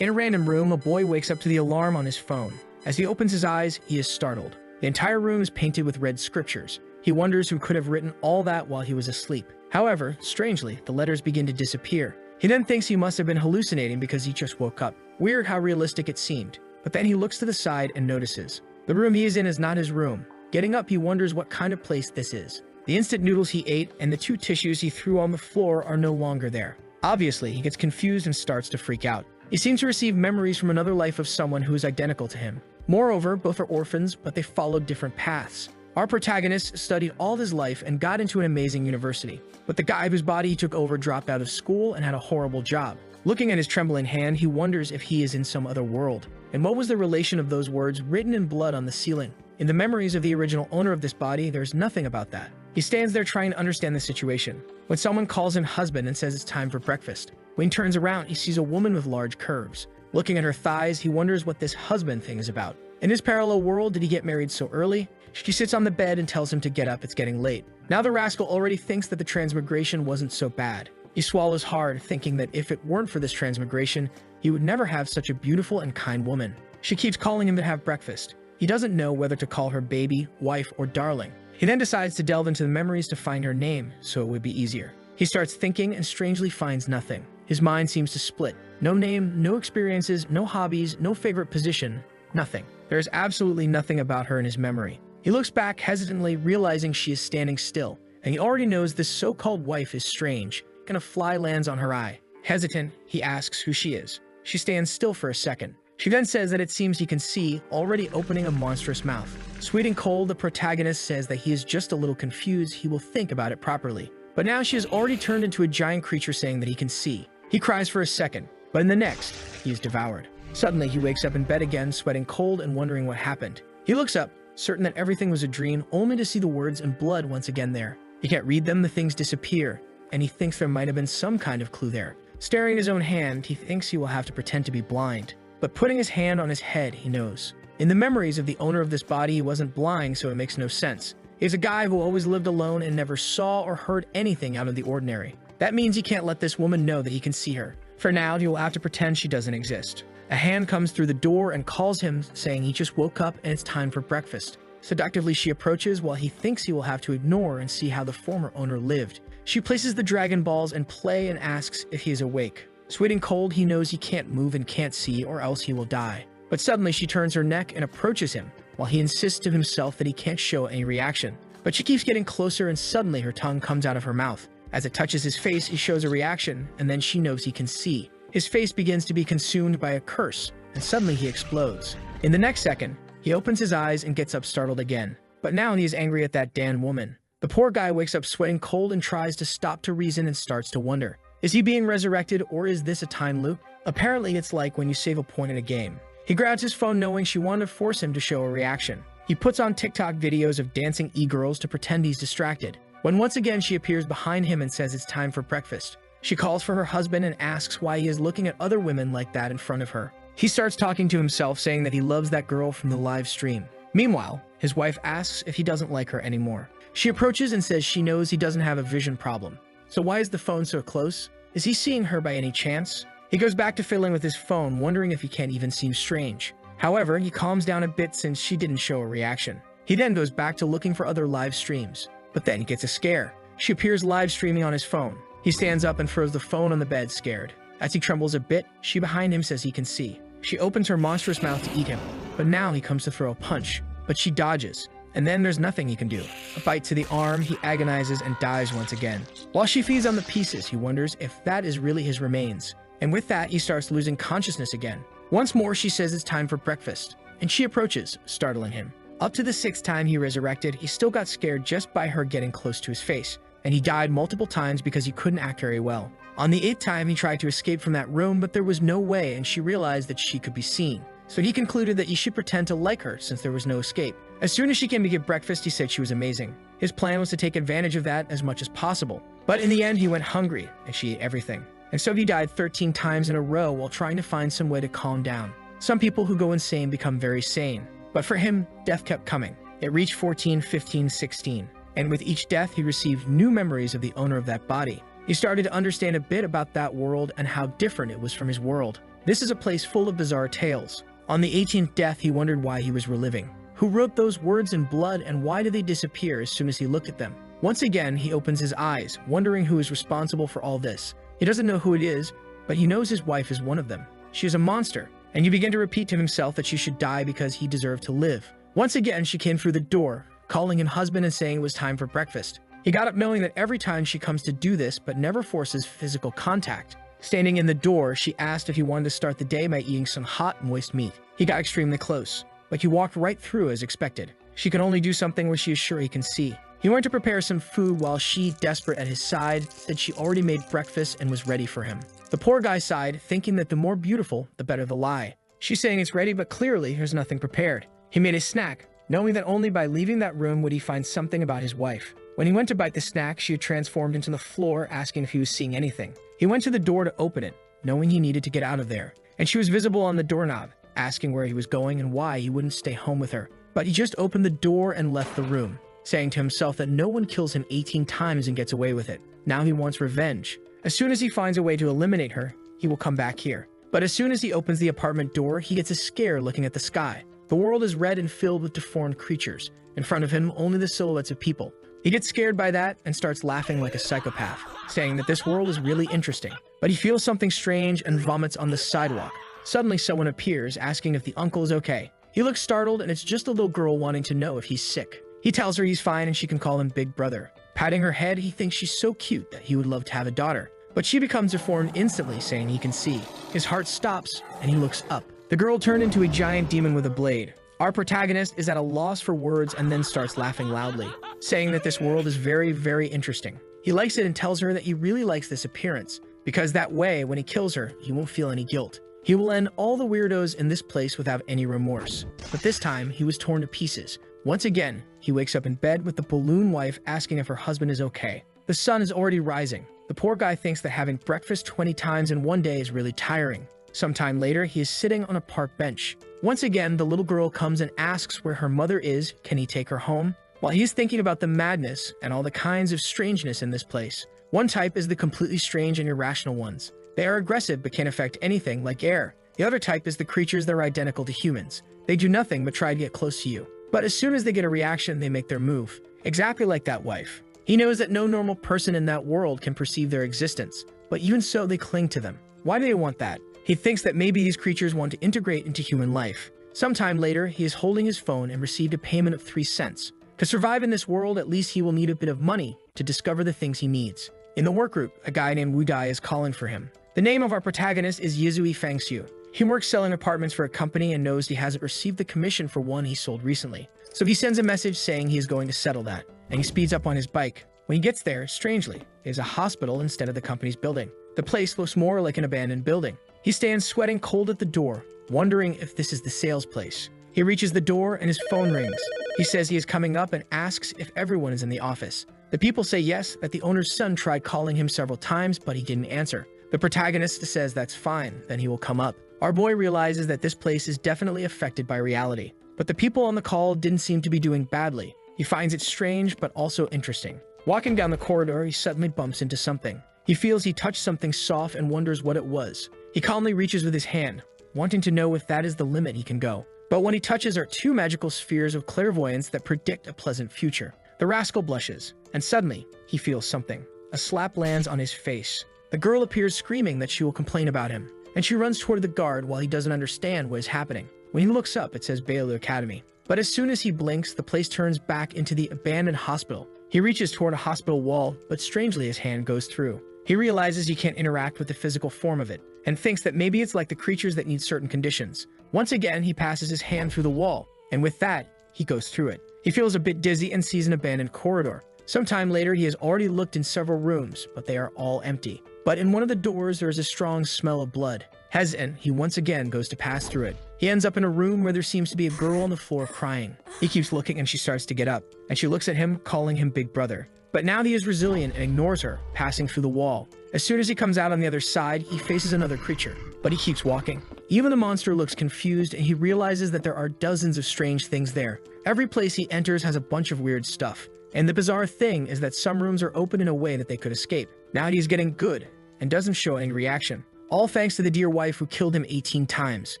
In a random room, a boy wakes up to the alarm on his phone. As he opens his eyes, he is startled. The entire room is painted with red scriptures. He wonders who could have written all that while he was asleep. However, strangely, the letters begin to disappear. He then thinks he must have been hallucinating because he just woke up. Weird how realistic it seemed. But then he looks to the side and notices. The room he is in is not his room. Getting up, he wonders what kind of place this is. The instant noodles he ate and the 2 tissues he threw on the floor are no longer there. Obviously, he gets confused and starts to freak out. He seems to receive memories from another life of someone who is identical to him. Moreover, both are orphans, but they followed different paths. Our protagonist studied all his life and got into an amazing university. But the guy whose body he took over dropped out of school and had a horrible job. Looking at his trembling hand, he wonders if he is in some other world. And what was the relation of those words written in blood on the ceiling? In the memories of the original owner of this body, there's nothing about that. He stands there trying to understand the situation, when someone calls him husband and says it's time for breakfast. When he turns around, he sees a woman with large curves. Looking at her thighs, he wonders what this husband thing is about. In his parallel world, did he get married so early? She sits on the bed and tells him to get up, it's getting late. Now the rascal already thinks that the transmigration wasn't so bad. He swallows hard, thinking that if it weren't for this transmigration, he would never have such a beautiful and kind woman. She keeps calling him to have breakfast. He doesn't know whether to call her baby, wife, or darling. He then decides to delve into the memories to find her name, so it would be easier. He starts thinking and strangely finds nothing. His mind seems to split. No name, no experiences, no hobbies, no favorite position, nothing. There is absolutely nothing about her in his memory. He looks back hesitantly, realizing she is standing still, and he already knows this so-called wife is strange. And a fly lands on her eye. Hesitant, he asks who she is. She stands still for a second. She then says that it seems he can see, already opening a monstrous mouth. Sweet and cold, the protagonist says that he is just a little confused, he will think about it properly. But now she has already turned into a giant creature saying that he can see. He cries for a second, but in the next, he is devoured. Suddenly, he wakes up in bed again, sweating cold and wondering what happened. He looks up, certain that everything was a dream, only to see the words in blood once again there. He can't read them, the things disappear, and he thinks there might have been some kind of clue there. Staring at his own hand, he thinks he will have to pretend to be blind. But putting his hand on his head, he knows. In the memories of the owner of this body, he wasn't blind, so it makes no sense. He's a guy who always lived alone and never saw or heard anything out of the ordinary. That means he can't let this woman know that he can see her. For now, he will have to pretend she doesn't exist. A hand comes through the door and calls him, saying he just woke up and it's time for breakfast. Seductively, she approaches while he thinks he will have to ignore and see how the former owner lived. She places the Dragon Balls in play and asks if he is awake. Sweet and cold, he knows he can't move and can't see, or else he will die. But suddenly she turns her neck and approaches him, while he insists to himself that he can't show any reaction. But she keeps getting closer and suddenly her tongue comes out of her mouth. As it touches his face, he shows a reaction, and then she knows he can see. His face begins to be consumed by a curse, and suddenly he explodes. In the next second, he opens his eyes and gets up startled again. But now he is angry at that damn woman. The poor guy wakes up sweating cold and tries to stop to reason and starts to wonder. Is he being resurrected, or is this a time loop? Apparently, it's like when you save a point in a game. He grabs his phone knowing she wanted to force him to show a reaction. He puts on TikTok videos of dancing e-girls to pretend he's distracted. When once again she appears behind him and says it's time for breakfast. She calls for her husband and asks why he is looking at other women like that in front of her. He starts talking to himself, saying that he loves that girl from the live stream. Meanwhile, his wife asks if he doesn't like her anymore. She approaches and says she knows he doesn't have a vision problem. So why is the phone so close? Is he seeing her by any chance? He goes back to fiddling with his phone, wondering if he can't even seem strange. However, he calms down a bit since she didn't show a reaction. He then goes back to looking for other live streams. But then he gets a scare. She appears live streaming on his phone. He stands up and throws the phone on the bed, scared. As he trembles a bit, she behind him says he can see. She opens her monstrous mouth to eat him, but now he comes to throw a punch. But she dodges, and then there's nothing he can do. A bite to the arm, he agonizes and dies once again. While she feeds on the pieces, he wonders if that is really his remains. And with that, he starts losing consciousness again. Once more, she says it's time for breakfast, and she approaches, startling him. Up to the 6th time he resurrected, he still got scared just by her getting close to his face, and he died multiple times because he couldn't act very well. On the 8th time, he tried to escape from that room, but there was no way, and she realized that she could be seen. So he concluded that he should pretend to like her since there was no escape. As soon as she came to get breakfast, he said she was amazing. His plan was to take advantage of that as much as possible. But in the end, he went hungry, and she ate everything. And so he died 13 times in a row while trying to find some way to calm down. Some people who go insane become very sane. But for him, death kept coming. It reached 14, 15, 16. And with each death, he received new memories of the owner of that body. He started to understand a bit about that world and how different it was from his world. This is a place full of bizarre tales. On the 18th death, he wondered why he was reliving. Who wrote those words in blood, and why did they disappear as soon as he looked at them? Once again, he opens his eyes, wondering who is responsible for all this. He doesn't know who it is, but he knows his wife is one of them. She is a monster, and he began to repeat to himself that she should die because he deserved to live. Once again, she came through the door, calling him husband and saying it was time for breakfast. He got up knowing that every time she comes to do this, but never forces physical contact. Standing in the door, she asked if he wanted to start the day by eating some hot, moist meat. He got extremely close, but he walked right through as expected. She can only do something where she is sure he can see. He went to prepare some food while she, desperate at his side, said she already made breakfast and was ready for him. The poor guy sighed, thinking that the more beautiful, the better the lie. She's saying it's ready, but clearly there's nothing prepared. He made a snack, knowing that only by leaving that room would he find something about his wife. When he went to bite the snack, she had transformed into the floor, asking if he was seeing anything. He went to the door to open it, knowing he needed to get out of there, and she was visible on the doorknob, asking where he was going and why he wouldn't stay home with her. But he just opened the door and left the room, saying to himself that no one kills him 18 times and gets away with it. Now he wants revenge. As soon as he finds a way to eliminate her, he will come back here. But as soon as he opens the apartment door, he gets a scare looking at the sky. The world is red and filled with deformed creatures. In front of him, only the silhouettes of people. He gets scared by that and starts laughing like a psychopath, saying that this world is really interesting. But he feels something strange and vomits on the sidewalk. Suddenly, someone appears, asking if the uncle is okay. He looks startled, and it's just a little girl wanting to know if he's sick. He tells her he's fine and she can call him Big Brother. Patting her head, he thinks she's so cute that he would love to have a daughter. But she becomes deformed instantly, saying he can see. His heart stops, and he looks up. The girl turned into a giant demon with a blade. Our protagonist is at a loss for words and then starts laughing loudly, saying that this world is very, very interesting. He likes it and tells her that he really likes this appearance, because that way, when he kills her, he won't feel any guilt. He will end all the weirdos in this place without any remorse. But this time, he was torn to pieces. Once again, he wakes up in bed with the balloon wife asking if her husband is okay. The sun is already rising. The poor guy thinks that having breakfast 20 times in one day is really tiring. Sometime later, he is sitting on a park bench. Once again, the little girl comes and asks where her mother is, can he take her home? While he is thinking about the madness and all the kinds of strangeness in this place. One type is the completely strange and irrational ones. They are aggressive but can't affect anything, like air. The other type is the creatures that are identical to humans. They do nothing but try to get close to you. But as soon as they get a reaction, they make their move. Exactly like that wife. He knows that no normal person in that world can perceive their existence, but even so, they cling to them. Why do they want that? He thinks that maybe these creatures want to integrate into human life. Sometime later, he is holding his phone and received a payment of 3 cents. To survive in this world, at least he will need a bit of money to discover the things he needs. In the work group, a guy named Wudai is calling for him. The name of our protagonist is Yizui Fangxiu. He works selling apartments for a company and knows he hasn't received the commission for one he sold recently. So he sends a message saying he is going to settle that, and he speeds up on his bike. When he gets there, strangely, it is a hospital instead of the company's building. The place looks more like an abandoned building. He stands sweating cold at the door, wondering if this is the sales place. He reaches the door and his phone rings. He says he is coming up and asks if everyone is in the office. The people say yes, that the owner's son tried calling him several times, but he didn't answer. The protagonist says that's fine, then he will come up. Our boy realizes that this place is definitely affected by reality, but the people on the call didn't seem to be doing badly. He finds it strange, but also interesting. Walking down the corridor, he suddenly bumps into something. He feels he touched something soft and wonders what it was. He calmly reaches with his hand, wanting to know if that is the limit he can go. But when he touches are 2 magical spheres of clairvoyance that predict a pleasant future. The rascal blushes, and suddenly, he feels something. A slap lands on his face. The girl appears screaming that she will complain about him, and she runs toward the guard while he doesn't understand what is happening. When he looks up, it says Yahello Academy. But as soon as he blinks, the place turns back into the abandoned hospital. He reaches toward a hospital wall, but strangely his hand goes through. He realizes he can't interact with the physical form of it, and thinks that maybe it's like the creatures that need certain conditions. Once again, he passes his hand through the wall, and with that, he goes through it. He feels a bit dizzy and sees an abandoned corridor. Sometime later, he has already looked in several rooms, but they are all empty. But in one of the doors, there is a strong smell of blood. Hesitant, he once again goes to pass through it. He ends up in a room where there seems to be a girl on the floor crying. He keeps looking and she starts to get up, and she looks at him, calling him Big Brother. But now he is resilient and ignores her, passing through the wall. As soon as he comes out on the other side, he faces another creature, but he keeps walking. Even the monster looks confused, and he realizes that there are dozens of strange things there. Every place he enters has a bunch of weird stuff. And the bizarre thing is that some rooms are open in a way that they could escape. Now he's getting good, and doesn't show any reaction. all thanks to the dear wife who killed him 18 times.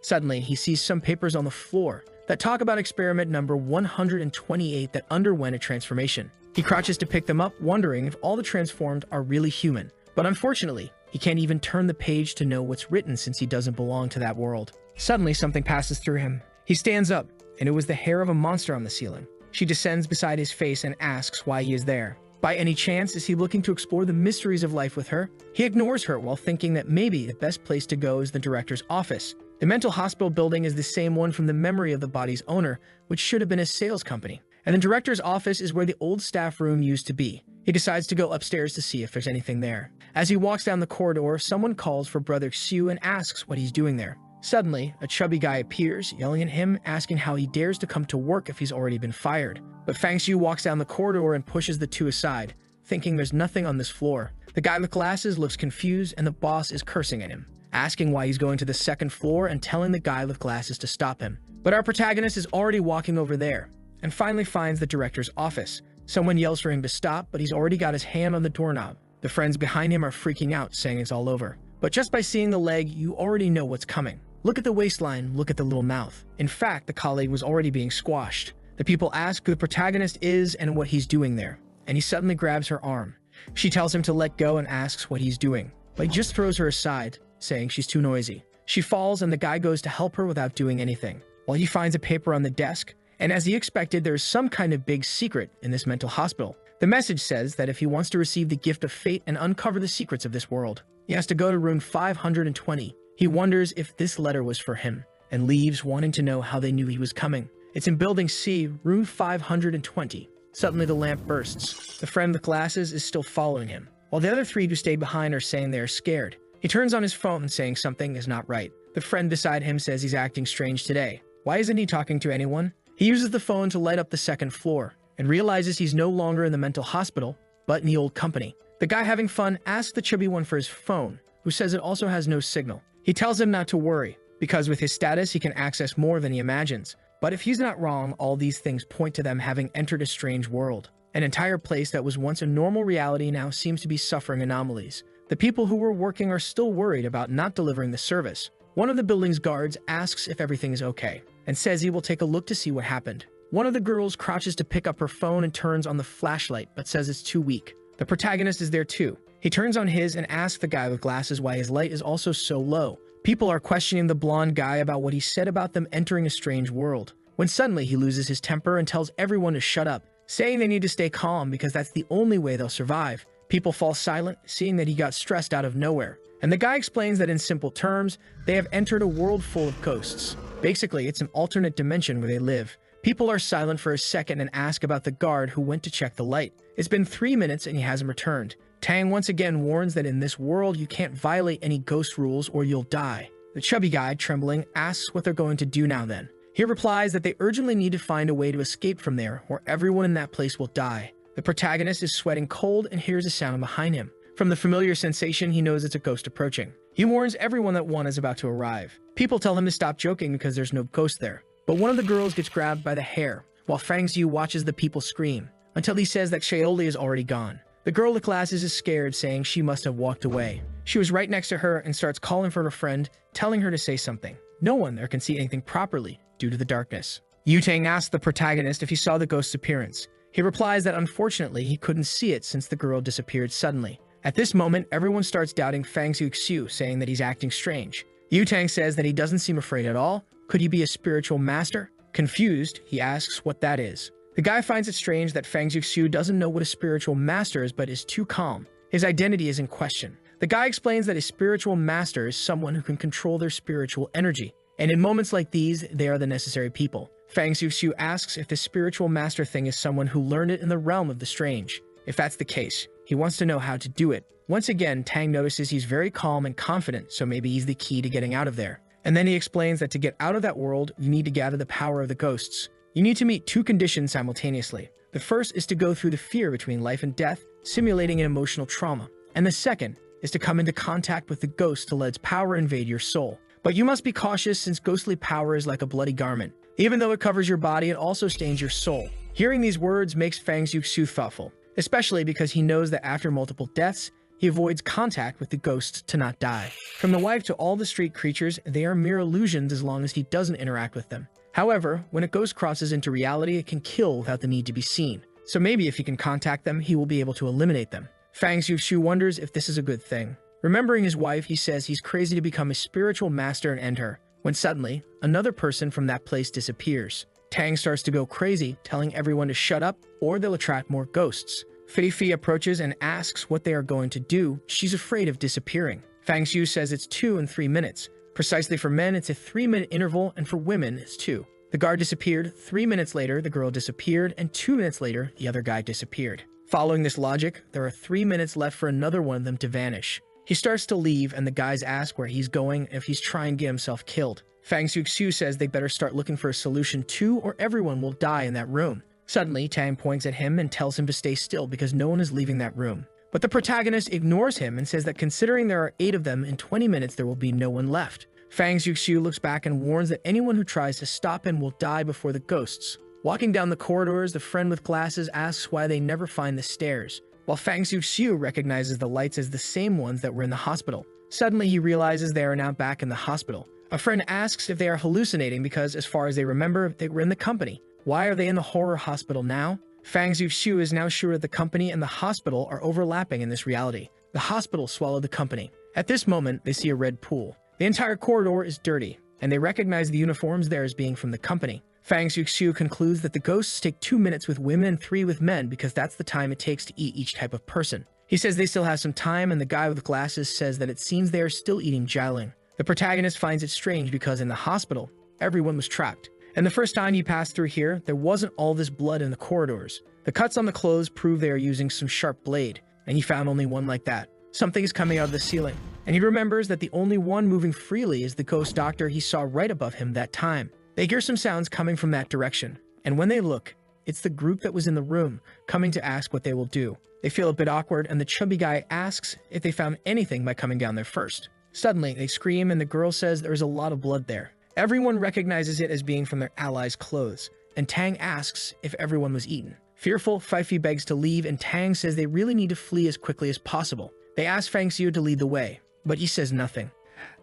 Suddenly, he sees some papers on the floor that talk about experiment number 128 that underwent a transformation. He crouches to pick them up, wondering if all the transformed are really human. But unfortunately, he can't even turn the page to know what's written since he doesn't belong to that world. Suddenly, something passes through him. He stands up, and it was the hair of a monster on the ceiling. She descends beside his face and asks why he is there. By any chance, is he looking to explore the mysteries of life with her? He ignores her while thinking that maybe the best place to go is the director's office. The mental hospital building is the same one from the memory of the body's owner, which should have been a sales company. And the director's office is where the old staff room used to be. He decides to go upstairs to see if there's anything there. As he walks down the corridor, someone calls for Brother Xiu and asks what he's doing there. Suddenly, a chubby guy appears, yelling at him, asking how he dares to come to work if he's already been fired. But Fang Xiu walks down the corridor and pushes the two aside, thinking there's nothing on this floor. The guy with glasses looks confused and the boss is cursing at him, asking why he's going to the second floor and telling the guy with glasses to stop him. But our protagonist is already walking over there and finally finds the director's office. Someone yells for him to stop, but he's already got his hand on the doorknob. The friends behind him are freaking out, saying it's all over. But just by seeing the leg, you already know what's coming. Look at the waistline, look at the little mouth. In fact, the colleague was already being squashed. The people ask who the protagonist is and what he's doing there, and he suddenly grabs her arm. She tells him to let go and asks what he's doing, but he just throws her aside, saying she's too noisy. She falls and the guy goes to help her without doing anything, while he finds a paper on the desk, and as he expected, there's some kind of big secret in this mental hospital. The message says that if he wants to receive the gift of fate and uncover the secrets of this world, he has to go to room 520. He wonders if this letter was for him, and leaves wanting to know how they knew he was coming. It's in building C, room 520. Suddenly the lamp bursts. The friend with glasses is still following him, while the other three who stayed behind are saying they are scared. He turns on his phone saying something is not right. The friend beside him says he's acting strange today. Why isn't he talking to anyone? He uses the phone to light up the second floor, and realizes he's no longer in the mental hospital, but in the old company. The guy having fun asks the chubby one for his phone, who says it also has no signal. He tells him not to worry, because with his status he can access more than he imagines. But if he's not wrong, all these things point to them having entered a strange world. An entire place that was once a normal reality now seems to be suffering anomalies. The people who were working are still worried about not delivering the service. One of the building's guards asks if everything is okay, and says he will take a look to see what happened. One of the girls crouches to pick up her phone and turns on the flashlight, but says it's too weak. The protagonist is there too. He turns on his and asks the guy with glasses why his light is also so low. People are questioning the blonde guy about what he said about them entering a strange world, when suddenly he loses his temper and tells everyone to shut up, saying they need to stay calm because that's the only way they'll survive. People fall silent, seeing that he got stressed out of nowhere. And the guy explains that in simple terms, they have entered a world full of ghosts. Basically, it's an alternate dimension where they live. People are silent for a second and ask about the guard who went to check the light. It's been 3 minutes and he hasn't returned. Tang once again warns that in this world you can't violate any ghost rules or you'll die. The chubby guy, trembling, asks what they're going to do now then. He replies that they urgently need to find a way to escape from there or everyone in that place will die. The protagonist is sweating cold and hears a sound behind him. From the familiar sensation, he knows it's a ghost approaching. He warns everyone that one is about to arrive. People tell him to stop joking because there's no ghost there. But one of the girls gets grabbed by the hair, while Fang Xiu watches the people scream, until he says that Yahello is already gone. The girl with glasses is scared, saying she must have walked away. She was right next to her and starts calling for her friend, telling her to say something. No one there can see anything properly due to the darkness. Yutang asks the protagonist if he saw the ghost's appearance. He replies that unfortunately he couldn't see it since the girl disappeared suddenly. At this moment, everyone starts doubting Fang Xiu, saying that he's acting strange. Yutang says that he doesn't seem afraid at all. Could he be a spiritual master? Confused, he asks what that is. The guy finds it strange that Fang Xiu doesn't know what a spiritual master is but is too calm. His identity is in question. The guy explains that a spiritual master is someone who can control their spiritual energy, and in moments like these, they are the necessary people. Fang Xiu asks if the spiritual master thing is someone who learned it in the realm of the strange. If that's the case, he wants to know how to do it. Once again, Tang notices he's very calm and confident, so maybe he's the key to getting out of there. And then he explains that to get out of that world, you need to gather the power of the ghosts. You need to meet two conditions simultaneously. The first is to go through the fear between life and death, simulating an emotional trauma. And the second is to come into contact with the ghost to let its power invade your soul. But you must be cautious since ghostly power is like a bloody garment. Even though it covers your body, it also stains your soul. Hearing these words makes Fang Xiu thoughtful, especially because he knows that after multiple deaths, He avoids contact with the ghosts to not die. From the wife to all the street creatures, they are mere illusions as long as he doesn't interact with them. However, when a ghost crosses into reality, it can kill without the need to be seen. So maybe if he can contact them, he will be able to eliminate them. Fang Xiuxiu wonders if this is a good thing. Remembering his wife, he says he's crazy to become a spiritual master and end her, when suddenly, another person from that place disappears. Tang starts to go crazy, telling everyone to shut up or they'll attract more ghosts. Fifi approaches and asks what they are going to do. She's afraid of disappearing. Fang Xiu says it's 2 and 3 minutes. Precisely for men, it's a 3-minute interval, and for women, it's 2. The guard disappeared. 3 minutes later, the girl disappeared, and 2 minutes later, the other guy disappeared. Following this logic, there are 3 minutes left for another one of them to vanish. He starts to leave, and the guys ask where he's going and if he's trying to get himself killed. Fang Xiuxiu says they better start looking for a solution too, or everyone will die in that room. Suddenly, Tang points at him and tells him to stay still because no one is leaving that room. But the protagonist ignores him and says that considering there are 8 of them, in 20 minutes there will be no one left. Fang Xiuxiu looks back and warns that anyone who tries to stop him will die before the ghosts. Walking down the corridors, the friend with glasses asks why they never find the stairs, while Fang Xiuxiu recognizes the lights as the same ones that were in the hospital. Suddenly, he realizes they are now back in the hospital. A friend asks if they are hallucinating because, as far as they remember, they were in the company. Why are they in the horror hospital now? Fang Xiuxiu is now sure that the company and the hospital are overlapping in this reality. The hospital swallowed the company. At this moment, they see a red pool. The entire corridor is dirty, and they recognize the uniforms there as being from the company. Fang Xiuxiu concludes that the ghosts take 2 minutes with women and 3 with men because that's the time it takes to eat each type of person. He says they still have some time, and the guy with glasses says that it seems they are still eating jialing. The protagonist finds it strange because in the hospital, everyone was trapped. And the first time he passed through here, there wasn't all this blood in the corridors. The cuts on the clothes prove they are using some sharp blade, and he found only one like that. Something is coming out of the ceiling, and he remembers that the only one moving freely is the ghost doctor he saw right above him that time. They hear some sounds coming from that direction, and when they look, it's the group that was in the room, coming to ask what they will do. They feel a bit awkward, and the chubby guy asks if they found anything by coming down there first. Suddenly, they scream, and the girl says there is a lot of blood there. Everyone recognizes it as being from their allies' clothes, and Tang asks if everyone was eaten. Fearful, Fifi begs to leave, and Tang says they really need to flee as quickly as possible. They ask Fang Xiu to lead the way, but he says nothing.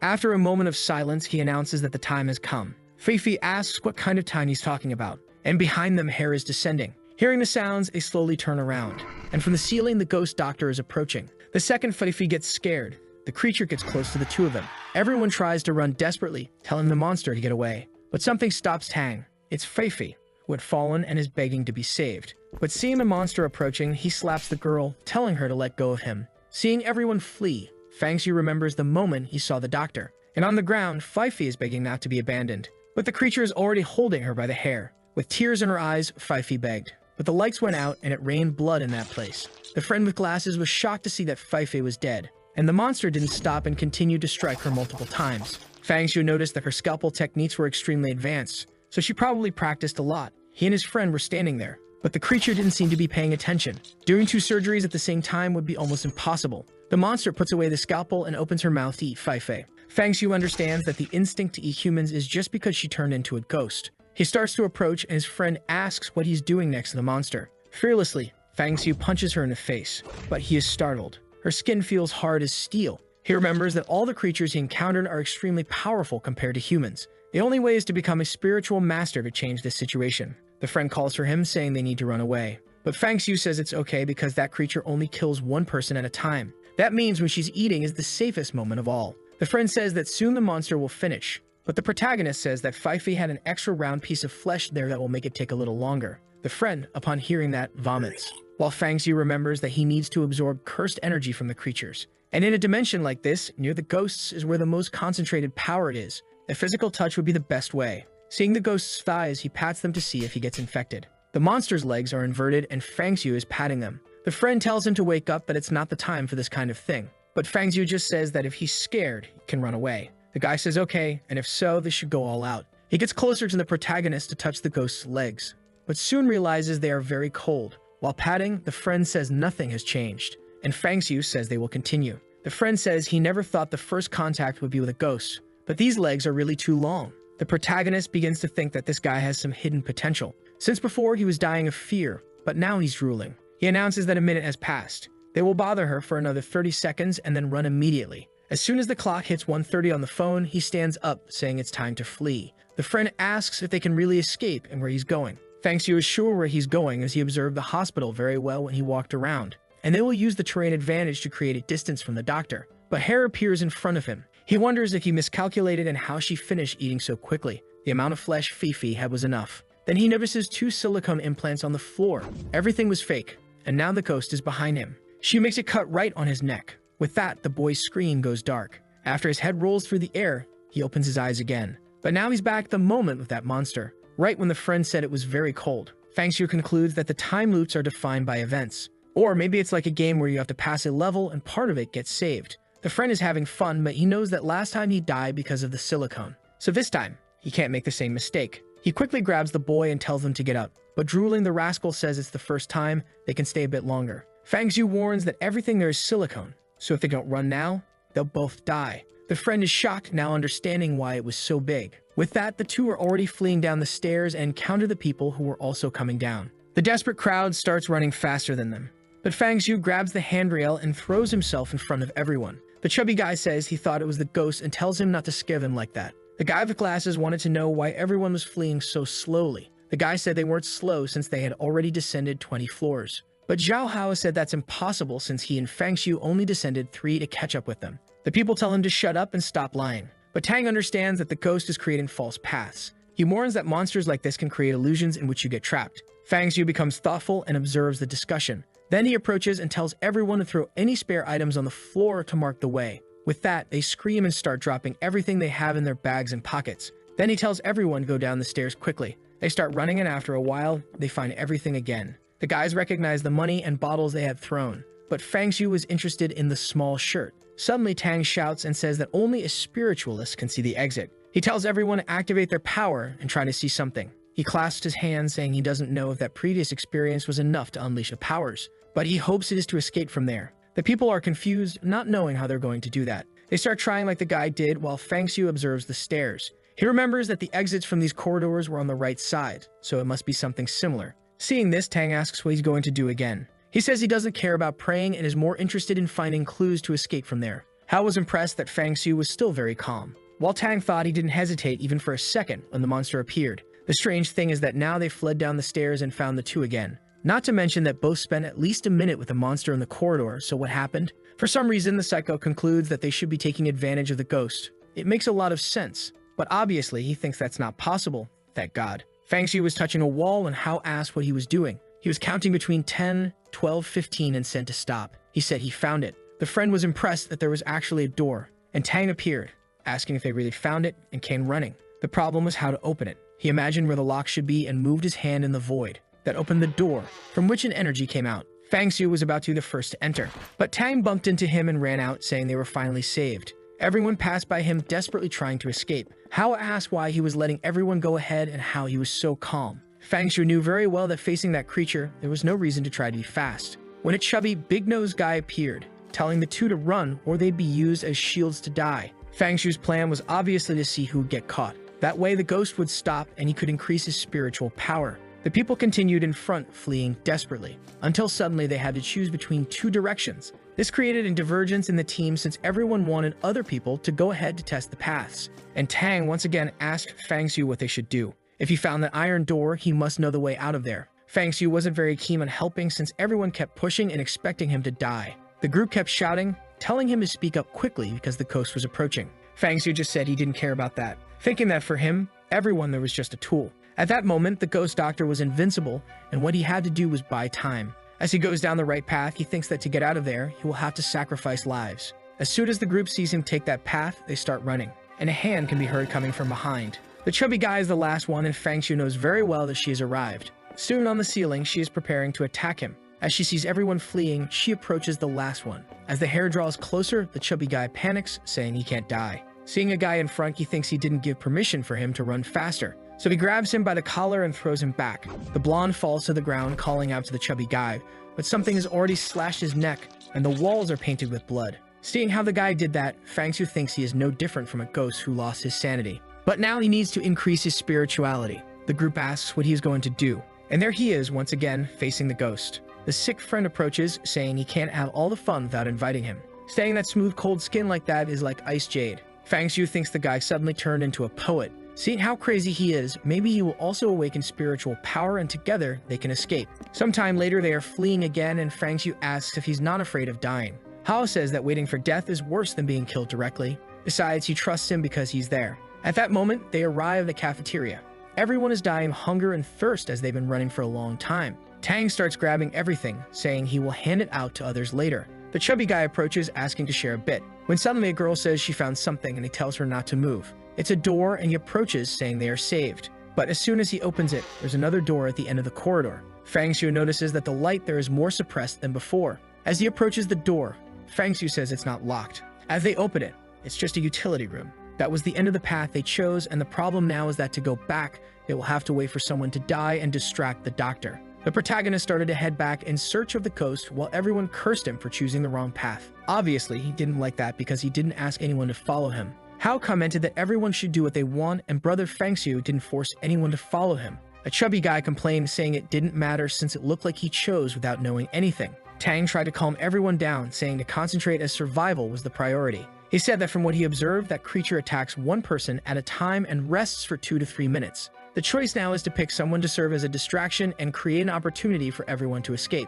After a moment of silence, he announces that the time has come. Fifi asks what kind of time he's talking about, and behind them, hair is descending. Hearing the sounds, they slowly turn around, and from the ceiling, the ghost doctor is approaching. The second Fifi gets scared, the creature gets close to the two of them. Everyone tries to run desperately, telling the monster to get away. But something stops Tang. It's Fifi, who had fallen and is begging to be saved. But seeing the monster approaching, he slaps the girl, telling her to let go of him. Seeing everyone flee, Fang Xiu remembers the moment he saw the doctor. And on the ground, Fifi is begging not to be abandoned. But the creature is already holding her by the hair. With tears in her eyes, Fifi begged. But the lights went out and it rained blood in that place. The friend with glasses was shocked to see that Fifi was dead. And the monster didn't stop and continued to strike her multiple times. Fang Xiu noticed that her scalpel techniques were extremely advanced, so she probably practiced a lot. He and his friend were standing there, but the creature didn't seem to be paying attention. Doing 2 surgeries at the same time would be almost impossible. The monster puts away the scalpel and opens her mouth to eat Fifi. Fang Xiu understands that the instinct to eat humans is just because she turned into a ghost. He starts to approach and his friend asks what he's doing next to the monster. Fearlessly, Fang Xiu punches her in the face, but he is startled. Her skin feels hard as steel. He remembers that all the creatures he encountered are extremely powerful compared to humans. The only way is to become a spiritual master to change this situation. The friend calls for him, saying they need to run away. But Fang Xiu says it's okay because that creature only kills one person at a time. That means when she's eating is the safest moment of all. The friend says that soon the monster will finish. But the protagonist says that Fifi had an extra round piece of flesh there that will make it take a little longer. The friend, upon hearing that, vomits. While Fang Xiu remembers that he needs to absorb cursed energy from the creatures. And in a dimension like this, near the ghosts is where the most concentrated power it is. A physical touch would be the best way. Seeing the ghost's thighs, he pats them to see if he gets infected. The monster's legs are inverted and Fang Xiu is patting them. The friend tells him to wake up, that it's not the time for this kind of thing. But Fang Xiu just says that if he's scared, he can run away. The guy says okay, and if so, they should go all out. He gets closer to the protagonist to touch the ghost's legs, but soon realizes they are very cold. While patting, the friend says nothing has changed, and Fang Xiu says they will continue. The friend says he never thought the first contact would be with a ghost, but these legs are really too long. The protagonist begins to think that this guy has some hidden potential. Since before he was dying of fear, but now he's drooling. He announces that a minute has passed. They will bother her for another 30 seconds and then run immediately. As soon as the clock hits 1:30 on the phone, he stands up, saying it's time to flee. The friend asks if they can really escape and where he's going. Fang Xiu is sure where he's going as he observed the hospital very well when he walked around, and they will use the terrain advantage to create a distance from the doctor. But hair appears in front of him. He wonders if he miscalculated and how she finished eating so quickly. The amount of flesh Fifi had was enough. Then he notices 2 silicone implants on the floor. Everything was fake, and now the ghost is behind him. She makes a cut right on his neck. With that, the boy's screen goes dark. After his head rolls through the air, he opens his eyes again. But now he's back the moment with that monster, right when the friend said it was very cold. Fang Xiu concludes that the time loops are defined by events. Or maybe it's like a game where you have to pass a level and part of it gets saved. The friend is having fun, but he knows that last time he died because of the silicone. So this time, he can't make the same mistake. He quickly grabs the boy and tells him to get up. But drooling, the rascal says it's the first time, they can stay a bit longer. Fang Xiu warns that everything there is silicone, so if they don't run now, they'll both die. The friend is shocked, now understanding why it was so big. With that, the two are already fleeing down the stairs and encounter the people who were also coming down. The desperate crowd starts running faster than them. But Fang Xiu grabs the handrail and throws himself in front of everyone. The chubby guy says he thought it was the ghost and tells him not to scare them like that. The guy with glasses wanted to know why everyone was fleeing so slowly. The guy said they weren't slow since they had already descended 20 floors. But Zhao Hao said that's impossible since he and Fang Xiu only descended 3 to catch up with them. The people tell him to shut up and stop lying. But Tang understands that the ghost is creating false paths. He warns that monsters like this can create illusions in which you get trapped. Fang Xiu becomes thoughtful and observes the discussion. Then he approaches and tells everyone to throw any spare items on the floor to mark the way. With that, they scream and start dropping everything they have in their bags and pockets. Then he tells everyone to go down the stairs quickly. They start running, and after a while, they find everything again. The guys recognize the money and bottles they had thrown, but Fang Xiu was interested in the small shirt. Suddenly, Tang shouts and says that only a spiritualist can see the exit. He tells everyone to activate their power and try to see something. He clasps his hands, saying he doesn't know if that previous experience was enough to unleash the powers, but he hopes it is to escape from there. The people are confused, not knowing how they're going to do that. They start trying like the guy did while Fang Xiu observes the stairs. He remembers that the exits from these corridors were on the right side, so it must be something similar. Seeing this, Tang asks what he's going to do again. He says he doesn't care about praying and is more interested in finding clues to escape from there. Hao was impressed that Fang Xiu was still very calm, while Tang thought he didn't hesitate even for a second when the monster appeared. The strange thing is that now they fled down the stairs and found the two again. Not to mention that both spent at least a minute with the monster in the corridor, so what happened? For some reason, the psycho concludes that they should be taking advantage of the ghost. It makes a lot of sense, but obviously he thinks that's not possible, thank God. Fang Xiu was touching a wall and Hao asked what he was doing. He was counting between 10, 12, 15 and said to stop. He said he found it. The friend was impressed that there was actually a door, and Tang appeared, asking if they really found it, and came running. The problem was how to open it. He imagined where the lock should be and moved his hand in the void that opened the door, from which an energy came out. Fang Xiu was about to be the first to enter, but Tang bumped into him and ran out, saying they were finally saved. Everyone passed by him, desperately trying to escape. Hao asked why he was letting everyone go ahead and how he was so calm. Fang Xiu knew very well that facing that creature, there was no reason to try to be fast. When a chubby, big-nosed guy appeared, telling the two to run or they'd be used as shields to die. Fang Xiu's plan was obviously to see who would get caught. That way the ghost would stop and he could increase his spiritual power. The people continued in front, fleeing desperately, until suddenly they had to choose between 2 directions. This created a divergence in the team since everyone wanted other people to go ahead to test the paths. And Tang once again asked Fang Xiu what they should do. If he found that iron door, he must know the way out of there. Fang Xiu wasn't very keen on helping since everyone kept pushing and expecting him to die. The group kept shouting, telling him to speak up quickly because the coast was approaching. Fang Xiu just said he didn't care about that, thinking that for him, everyone there was just a tool. At that moment, the ghost doctor was invincible, and what he had to do was buy time. As he goes down the right path, he thinks that to get out of there, he will have to sacrifice lives. As soon as the group sees him take that path, they start running, and a hand can be heard coming from behind. The chubby guy is the last one, and Fang Xiu knows very well that she has arrived. Soon on the ceiling, she is preparing to attack him. As she sees everyone fleeing, she approaches the last one. As the hair draws closer, the chubby guy panics, saying he can't die. Seeing a guy in front, he thinks he didn't give permission for him to run faster. So he grabs him by the collar and throws him back. The blonde falls to the ground, calling out to the chubby guy, but something has already slashed his neck, and the walls are painted with blood. Seeing how the guy did that, Fang Xiu thinks he is no different from a ghost who lost his sanity. But now he needs to increase his spirituality. The group asks what he is going to do, and there he is once again, facing the ghost. The sick friend approaches, saying he can't have all the fun without inviting him, saying that smooth cold skin like that is like ice jade. Fang Xiu thinks the guy suddenly turned into a poet. Seeing how crazy he is, maybe he will also awaken spiritual power and together they can escape. Sometime later they are fleeing again and Fang Xiu asks if he's not afraid of dying. Hao says that waiting for death is worse than being killed directly. Besides, he trusts him because he's there. At that moment, they arrive at the cafeteria. Everyone is dying of hunger and thirst as they've been running for a long time. Tang starts grabbing everything, saying he will hand it out to others later. The chubby guy approaches, asking to share a bit, when suddenly a girl says she found something and he tells her not to move. It's a door and he approaches, saying they are saved. But as soon as he opens it, there's another door at the end of the corridor. Fang Xiu notices that the light there is more suppressed than before. As he approaches the door, Fang Xiu says it's not locked. As they open it, it's just a utility room. That was the end of the path they chose, and the problem now is that to go back, they will have to wait for someone to die and distract the doctor. The protagonist started to head back in search of the ghost while everyone cursed him for choosing the wrong path. Obviously, he didn't like that because he didn't ask anyone to follow him. Hao commented that everyone should do what they want, and brother Fang Xiu didn't force anyone to follow him. A chubby guy complained, saying it didn't matter since it looked like he chose without knowing anything. Tang tried to calm everyone down, saying to concentrate as survival was the priority. He said that from what he observed, that creature attacks one person at a time and rests for 2 to 3 minutes. The choice now is to pick someone to serve as a distraction and create an opportunity for everyone to escape.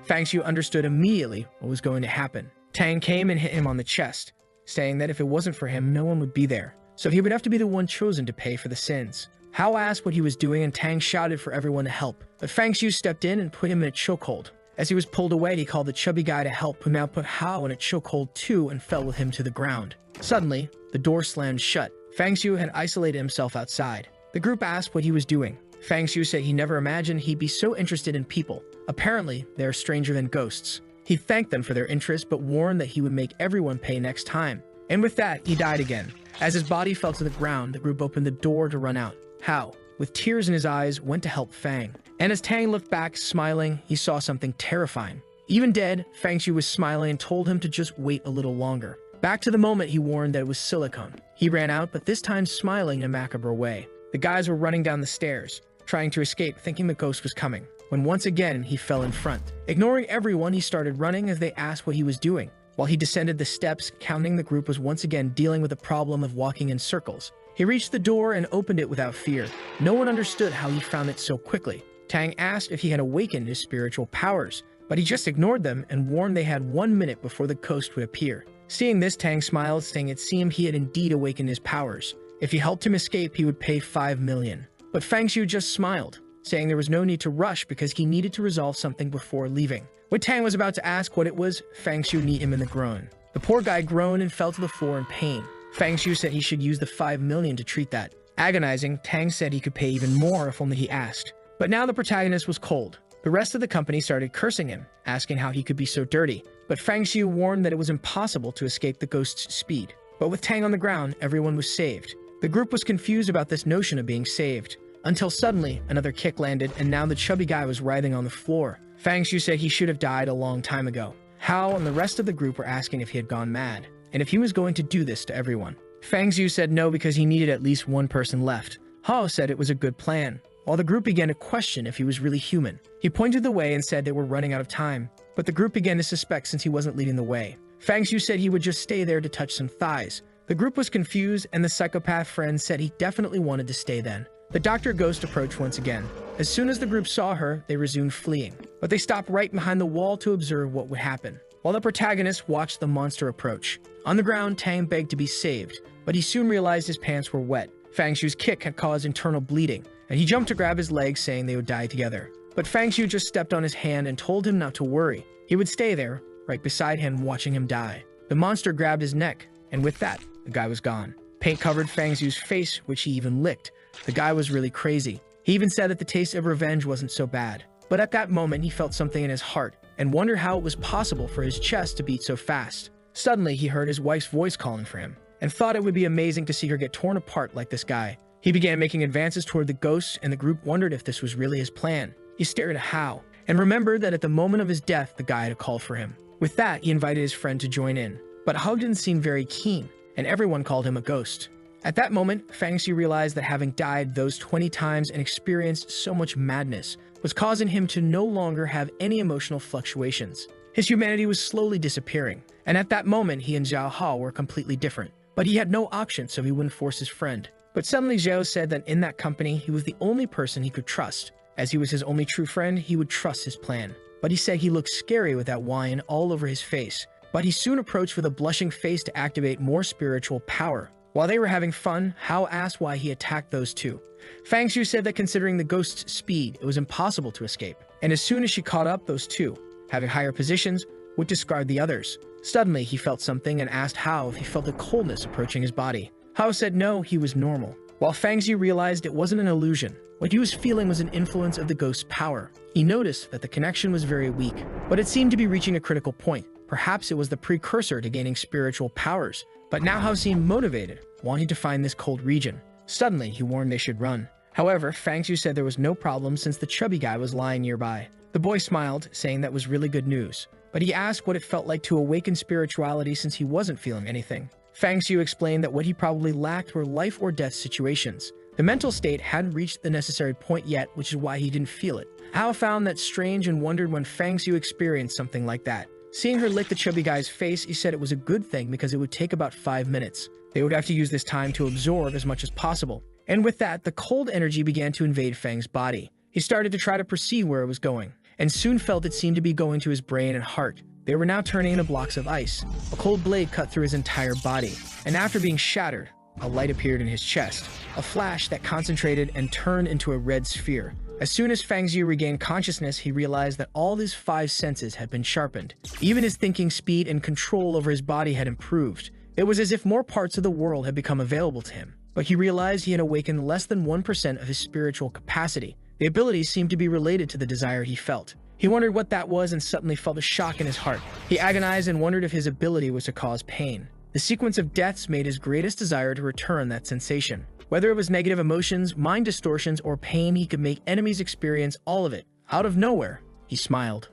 Fang Xiu understood immediately what was going to happen. Tang came and hit him on the chest, saying that if it wasn't for him, no one would be there, so he would have to be the one chosen to pay for the sins. Hao asked what he was doing and Tang shouted for everyone to help, but Fang Xiu stepped in and put him in a chokehold. As he was pulled away, he called the chubby guy to help, who now put Hao in a chokehold too and fell with him to the ground. Suddenly, the door slammed shut. Fang Xiu had isolated himself outside. The group asked what he was doing. Fang Xiu said he never imagined he'd be so interested in people. Apparently, they are stranger than ghosts. He thanked them for their interest, but warned that he would make everyone pay next time. And with that, he died again. As his body fell to the ground, the group opened the door to run out. Hao, with tears in his eyes, went to help Fang. And as Tang looked back, smiling, he saw something terrifying. Even dead, Fang Xiu was smiling and told him to just wait a little longer. Back to the moment, he warned that it was silicone. He ran out, but this time smiling in a macabre way. The guys were running down the stairs, trying to escape, thinking the ghost was coming, when once again he fell in front. Ignoring everyone, he started running as they asked what he was doing. While he descended the steps, counting, the group was once again dealing with the problem of walking in circles. He reached the door and opened it without fear. No one understood how he found it so quickly. Tang asked if he had awakened his spiritual powers, but he just ignored them and warned they had 1 minute before the ghost would appear. Seeing this, Tang smiled, saying it seemed he had indeed awakened his powers. If he helped him escape, he would pay 5 million. But Fang Xiu just smiled, saying there was no need to rush because he needed to resolve something before leaving. When Tang was about to ask what it was, Fang Xiu kneed him in the groin. The poor guy groaned and fell to the floor in pain. Fang Xiu said he should use the 5 million to treat that. Agonizing, Tang said he could pay even more if only he asked. But now the protagonist was cold. The rest of the company started cursing him, asking how he could be so dirty. But Fang Xiu warned that it was impossible to escape the ghost's speed. But with Tang on the ground, everyone was saved. The group was confused about this notion of being saved, until suddenly another kick landed and now the chubby guy was writhing on the floor. Fang Xiu said he should have died a long time ago. Hao and the rest of the group were asking if he had gone mad, and if he was going to do this to everyone. Fang Xiu said no because he needed at least one person left. Hao said it was a good plan, while the group began to question if he was really human. He pointed the way and said they were running out of time, but the group began to suspect since he wasn't leading the way. Fang Xiu said he would just stay there to touch some thighs. The group was confused, and the psychopath friend said he definitely wanted to stay then. The Dr. Ghost approached once again. As soon as the group saw her, they resumed fleeing, but they stopped right behind the wall to observe what would happen, while the protagonist watched the monster approach. On the ground, Tang begged to be saved, but he soon realized his pants were wet. Fang Xiu's kick had caused internal bleeding, and he jumped to grab his legs, saying they would die together. But Fang Xiu just stepped on his hand and told him not to worry. He would stay there, right beside him, watching him die. The monster grabbed his neck, and with that, the guy was gone. Paint covered Fang Xiu's face, which he even licked. The guy was really crazy. He even said that the taste of revenge wasn't so bad. But at that moment, he felt something in his heart, and wondered how it was possible for his chest to beat so fast. Suddenly, he heard his wife's voice calling for him, and thought it would be amazing to see her get torn apart like this guy. He began making advances toward the ghosts, and the group wondered if this was really his plan. He stared at Hao, and remembered that at the moment of his death, the guy had called for him. With that, he invited his friend to join in. But Hao didn't seem very keen, and everyone called him a ghost. At that moment, Fang Xiu realized that having died those 20 times and experienced so much madness was causing him to no longer have any emotional fluctuations. His humanity was slowly disappearing, and at that moment he and Xiao Hao were completely different. But he had no option, so he wouldn't force his friend. But suddenly Xiao said that in that company he was the only person he could trust. As he was his only true friend, he would trust his plan. But he said he looked scary with that wine all over his face. But he soon approached with a blushing face to activate more spiritual power. While they were having fun, Hao asked why he attacked those two. Fang Xiu said that considering the ghost's speed, it was impossible to escape. And as soon as she caught up, those two, having higher positions, would discard the others. Suddenly, he felt something and asked Hao if he felt a coldness approaching his body. Hao said no, he was normal. While Fang Xiu realized it wasn't an illusion, what he was feeling was an influence of the ghost's power. He noticed that the connection was very weak, but it seemed to be reaching a critical point. Perhaps it was the precursor to gaining spiritual powers. But now Hao seemed motivated, wanting to find this cold region. Suddenly, he warned they should run. However, Fang Xiu said there was no problem since the chubby guy was lying nearby. The boy smiled, saying that was really good news. But he asked what it felt like to awaken spirituality since he wasn't feeling anything. Fang Xiu explained that what he probably lacked were life or death situations. The mental state hadn't reached the necessary point yet, which is why he didn't feel it. Hao found that strange and wondered when Fang Xiu experienced something like that. Seeing her lick the chubby guy's face, he said it was a good thing because it would take about 5 minutes. They would have to use this time to absorb as much as possible. And with that, the cold energy began to invade Fang's body. He started to try to perceive where it was going, and soon felt it seemed to be going to his brain and heart. They were now turning into blocks of ice. A cold blade cut through his entire body, and after being shattered, a light appeared in his chest, a flash that concentrated and turned into a red sphere. As soon as Fang Xiu regained consciousness, he realized that all his 5 senses had been sharpened. Even his thinking speed and control over his body had improved. It was as if more parts of the world had become available to him. But he realized he had awakened less than 1% of his spiritual capacity. The abilities seemed to be related to the desire he felt. He wondered what that was and suddenly felt a shock in his heart. He agonized and wondered if his ability was to cause pain. The sequence of deaths made his greatest desire to return that sensation. Whether it was negative emotions, mind distortions, or pain, he could make enemies experience all of it. Out of nowhere, he smiled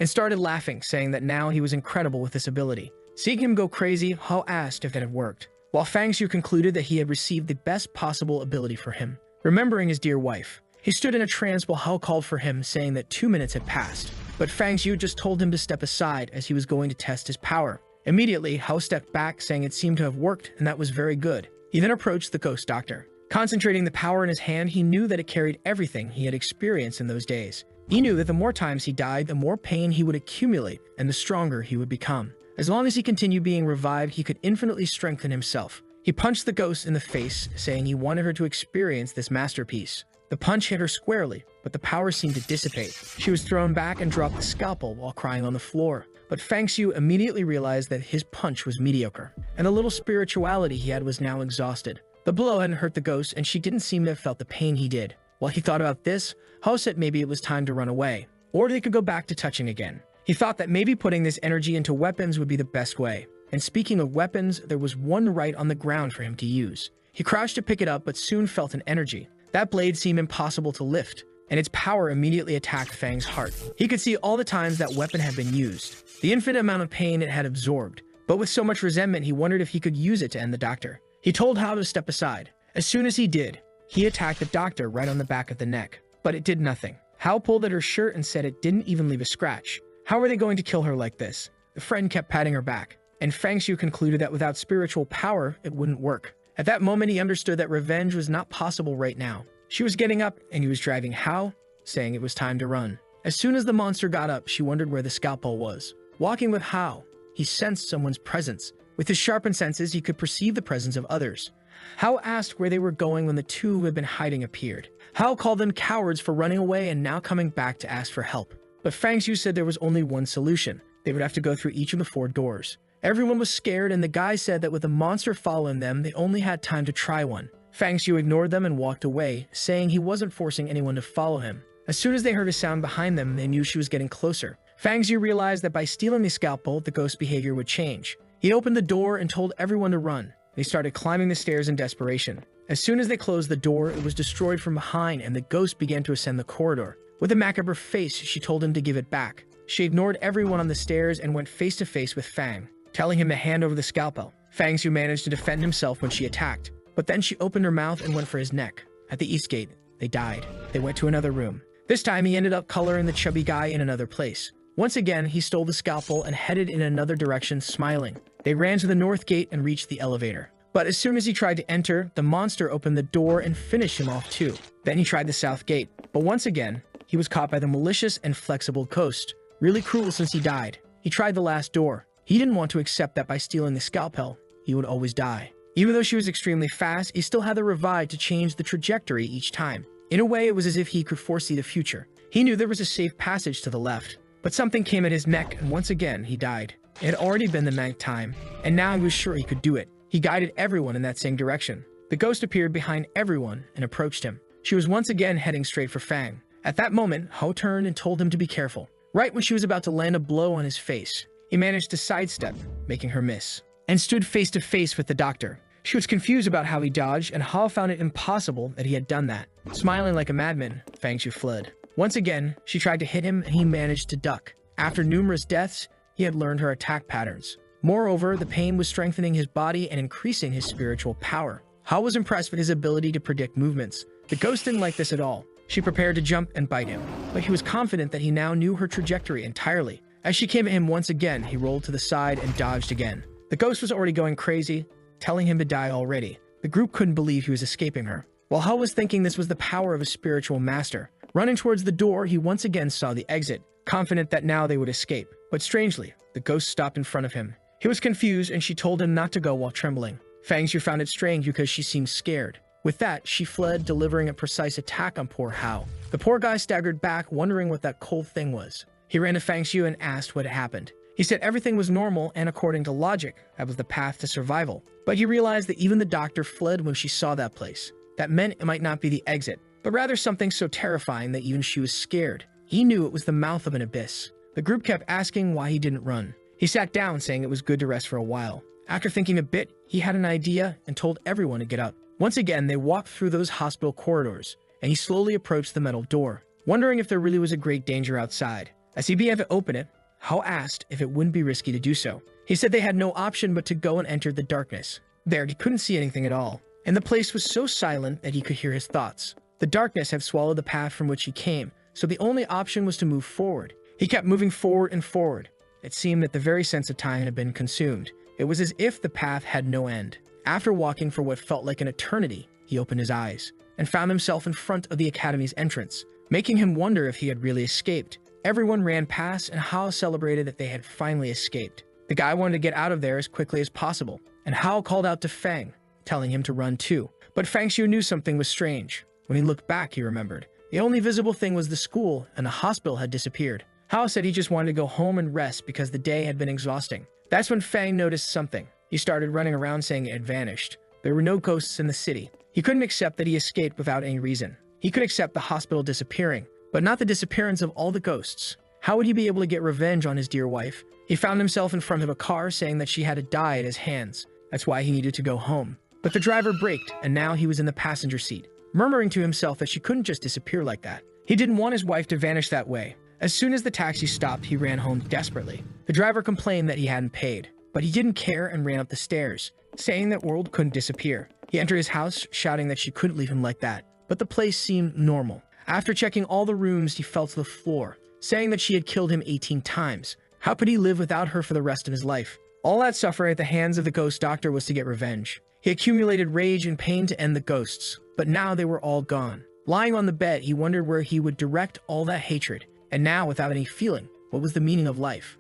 and started laughing, saying that now he was incredible with this ability. Seeing him go crazy, Hao asked if that had worked, while Fang Xiu concluded that he had received the best possible ability for him. Remembering his dear wife, he stood in a trance while Hao called for him, saying that 2 minutes had passed. But Fang Xiu just told him to step aside as he was going to test his power. Immediately, Hao stepped back, saying it seemed to have worked, and that was very good. He then approached the ghost doctor. Concentrating the power in his hand, he knew that it carried everything he had experienced in those days. He knew that the more times he died, the more pain he would accumulate, and the stronger he would become. As long as he continued being revived, he could infinitely strengthen himself. He punched the ghost in the face, saying he wanted her to experience this masterpiece. The punch hit her squarely, but the power seemed to dissipate. She was thrown back and dropped the scalpel while crying on the floor. But Fang Xiu immediately realized that his punch was mediocre, and the little spirituality he had was now exhausted. The blow hadn't hurt the ghost, and she didn't seem to have felt the pain he did. While he thought about this, Hao said maybe it was time to run away, or they could go back to touching again. He thought that maybe putting this energy into weapons would be the best way. And speaking of weapons, there was one right on the ground for him to use. He crouched to pick it up, but soon felt an energy. That blade seemed impossible to lift, and its power immediately attacked Fang's heart. He could see all the times that weapon had been used, the infinite amount of pain it had absorbed. But with so much resentment, he wondered if he could use it to end the doctor. He told Hao to step aside. As soon as he did, he attacked the doctor right on the back of the neck. But it did nothing. Hao pulled at her shirt and said it didn't even leave a scratch. How were they going to kill her like this? The friend kept patting her back, and Fang Xiu concluded that without spiritual power, it wouldn't work. At that moment, he understood that revenge was not possible right now. She was getting up, and he was driving Hao, saying it was time to run. As soon as the monster got up, she wondered where the scalpel was. Walking with Hao, he sensed someone's presence. With his sharpened senses, he could perceive the presence of others. Hao asked where they were going when the two who had been hiding appeared. Hao called them cowards for running away and now coming back to ask for help. But Fang Xiu said there was only one solution. They would have to go through each of the 4 doors. Everyone was scared, and the guy said that with the monster following them, they only had time to try one. Fang Xiu ignored them and walked away, saying he wasn't forcing anyone to follow him. As soon as they heard a sound behind them, they knew she was getting closer. Fang Xiu realized that by stealing the scalpel, the ghost's behavior would change. He opened the door and told everyone to run. They started climbing the stairs in desperation. As soon as they closed the door, it was destroyed from behind, and the ghost began to ascend the corridor. With a macabre face, she told him to give it back. She ignored everyone on the stairs and went face to face with Fang, telling him to hand over the scalpel. Fang Xiu managed to defend himself when she attacked. but then she opened her mouth and went for his neck. At the east gate, they died. They went to another room. This time, he ended up coloring the chubby guy in another place. Once again, he stole the scalpel and headed in another direction, smiling. They ran to the north gate and reached the elevator. But as soon as he tried to enter, the monster opened the door and finished him off too. Then he tried the south gate, but once again, he was caught by the malicious and flexible ghost. Really cruel since he died. He tried the last door. He didn't want to accept that by stealing the scalpel, he would always die. Even though she was extremely fast, he still had the revive to change the trajectory each time. In a way, it was as if he could foresee the future. He knew there was a safe passage to the left, but something came at his neck and once again, he died. It had already been the Mank time, and now he was sure he could do it. He guided everyone in that same direction. The ghost appeared behind everyone and approached him. She was once again heading straight for Fang. At that moment, Ho turned and told him to be careful. Right when she was about to land a blow on his face, he managed to sidestep, making her miss, and stood face to face with the doctor. She was confused about how he dodged, and Ho found it impossible that he had done that. Smiling like a madman, Fang Shu fled. Once again, she tried to hit him and he managed to duck. After numerous deaths, he had learned her attack patterns. Moreover, the pain was strengthening his body and increasing his spiritual power. Ho was impressed with his ability to predict movements. The ghost didn't like this at all. She prepared to jump and bite him, but he was confident that he now knew her trajectory entirely. As she came at him once again, he rolled to the side and dodged again. The ghost was already going crazy, telling him to die already. The group couldn't believe he was escaping her. While Ho was thinking this was the power of a spiritual master, running towards the door, he once again saw the exit, confident that now they would escape. But strangely, the ghost stopped in front of him. He was confused and she told him not to go while trembling. Fang Shu found it strange because she seemed scared. With that, she fled, delivering a precise attack on poor Ho. The poor guy staggered back, wondering what that cold thing was. He ran to Fang Shu and asked what had happened. He said everything was normal and according to logic, that was the path to survival. But he realized that even the doctor fled when she saw that place. That meant it might not be the exit, but rather something so terrifying that even she was scared. He knew it was the mouth of an abyss. The group kept asking why he didn't run. He sat down, saying it was good to rest for a while. After thinking a bit, he had an idea and told everyone to get up. Once again, they walked through those hospital corridors, and he slowly approached the metal door, wondering if there really was a great danger outside. As he began to open it, Ho asked if it wouldn't be risky to do so. He said they had no option but to go and enter the darkness. There, he couldn't see anything at all, and the place was so silent that he could hear his thoughts. The darkness had swallowed the path from which he came, so the only option was to move forward. He kept moving forward and forward. It seemed that the very sense of time had been consumed. It was as if the path had no end. After walking for what felt like an eternity, he opened his eyes and found himself in front of the academy's entrance, making him wonder if he had really escaped. Everyone ran past, and Ho celebrated that they had finally escaped. The guy wanted to get out of there as quickly as possible, and Ho called out to Fang, telling him to run too. But Fang Shu knew something was strange. When he looked back, he remembered. The only visible thing was the school, and the hospital had disappeared. Ho said he just wanted to go home and rest because the day had been exhausting. That's when Fang noticed something. He started running around saying it had vanished. There were no ghosts in the city. He couldn't accept that he escaped without any reason. He could accept the hospital disappearing, but not the disappearance of all the ghosts. How would he be able to get revenge on his dear wife? He found himself in front of a car saying that she had to die at his hands. That's why he needed to go home. But the driver braked, and now he was in the passenger seat, murmuring to himself that she couldn't just disappear like that. He didn't want his wife to vanish that way. As soon as the taxi stopped, he ran home desperately. The driver complained that he hadn't paid, but he didn't care and ran up the stairs, saying that world couldn't disappear. He entered his house, shouting that she couldn't leave him like that, but the place seemed normal. After checking all the rooms, he fell to the floor, saying that she had killed him 18 times. How could he live without her for the rest of his life? All that suffering at the hands of the ghost doctor was to get revenge. He accumulated rage and pain to end the ghosts, but now they were all gone. Lying on the bed, he wondered where he would direct all that hatred, and now, without any feeling, what was the meaning of life?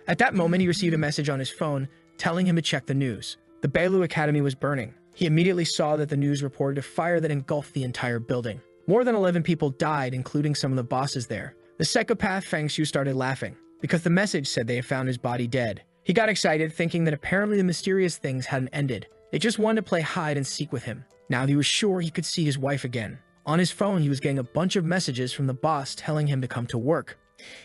At that moment, he received a message on his phone telling him to check the news. The Bailu Academy was burning. He immediately saw that the news reported a fire that engulfed the entire building. More than 11 people died, including some of the bosses there. The psychopath Fang Shu started laughing, because the message said they had found his body dead. He got excited, thinking that apparently the mysterious things hadn't ended. They just wanted to play hide and seek with him. Now he was sure he could see his wife again. On his phone, he was getting a bunch of messages from the boss telling him to come to work.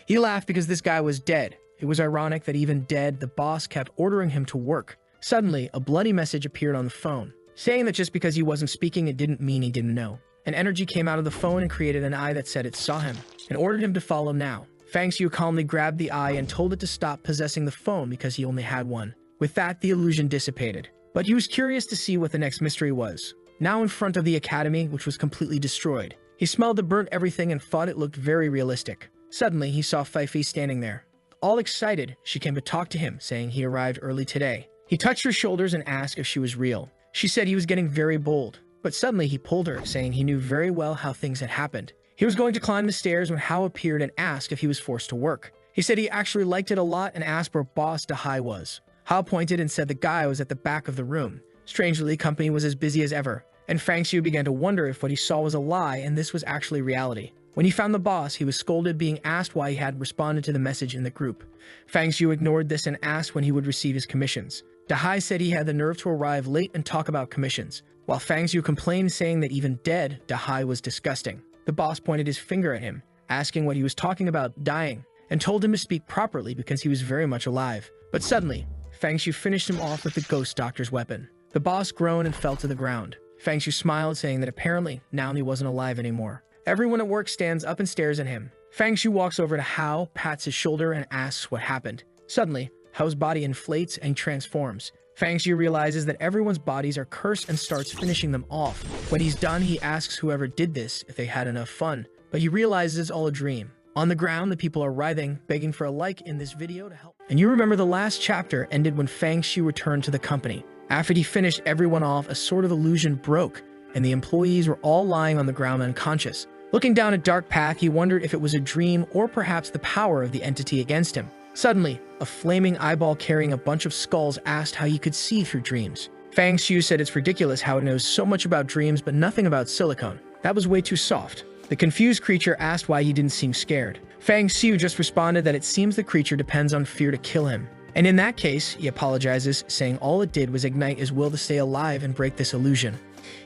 He laughed because this guy was dead. It was ironic that even dead, the boss kept ordering him to work. Suddenly, a bloody message appeared on the phone, saying that just because he wasn't speaking, it didn't mean he didn't know. An energy came out of the phone and created an eye that said it saw him, and ordered him to follow now. Fang Shu calmly grabbed the eye and told it to stop possessing the phone because he only had one. With that, the illusion dissipated. but he was curious to see what the next mystery was. Now in front of the academy, which was completely destroyed, he smelled the burnt everything and thought it looked very realistic. Suddenly, he saw Fifi standing there. All excited, she came to talk to him, saying he arrived early today. He touched her shoulders and asked if she was real. She said he was getting very bold, but suddenly he pulled her, saying he knew very well how things had happened. He was going to climb the stairs when Hao appeared and asked if he was forced to work. He said he actually liked it a lot and asked where boss Dahai was. Hao pointed and said the guy was at the back of the room. Strangely, the company was as busy as ever, and Fang Xiu began to wonder if what he saw was a lie and this was actually reality. When he found the boss, he was scolded, being asked why he had responded to the message in the group. Fang Xiu ignored this and asked when he would receive his commissions. Dahai said he had the nerve to arrive late and talk about commissions, while Fang Xiu complained, saying that even dead, Dahai was disgusting. The boss pointed his finger at him, asking what he was talking about dying, and told him to speak properly because he was very much alive. But suddenly, Fang Xiu finished him off with the ghost doctor's weapon. The boss groaned and fell to the ground. Fang Xiu smiled, saying that apparently now he wasn't alive anymore. Everyone at work stands up and stares at him. Fang Xiu walks over to Hao, pats his shoulder, and asks what happened. Suddenly, Hao's body inflates and transforms. Fang Xiu realizes that everyone's bodies are cursed and starts finishing them off. When he's done, he asks whoever did this if they had enough fun, but he realizes it's all a dream. On the ground, the people are writhing, begging for a like in this video to help. And you remember the last chapter ended when Fang Xiu returned to the company. After he finished everyone off, a sort of illusion broke, and the employees were all lying on the ground unconscious. Looking down a dark path, he wondered if it was a dream or perhaps the power of the entity against him. Suddenly, a flaming eyeball carrying a bunch of skulls asked how he could see through dreams. Fang Xiu said it's ridiculous how it knows so much about dreams but nothing about silicone. That was way too soft. The confused creature asked why he didn't seem scared. Fang Xiu just responded that it seems the creature depends on fear to kill him. And in that case, he apologizes, saying all it did was ignite his will to stay alive and break this illusion.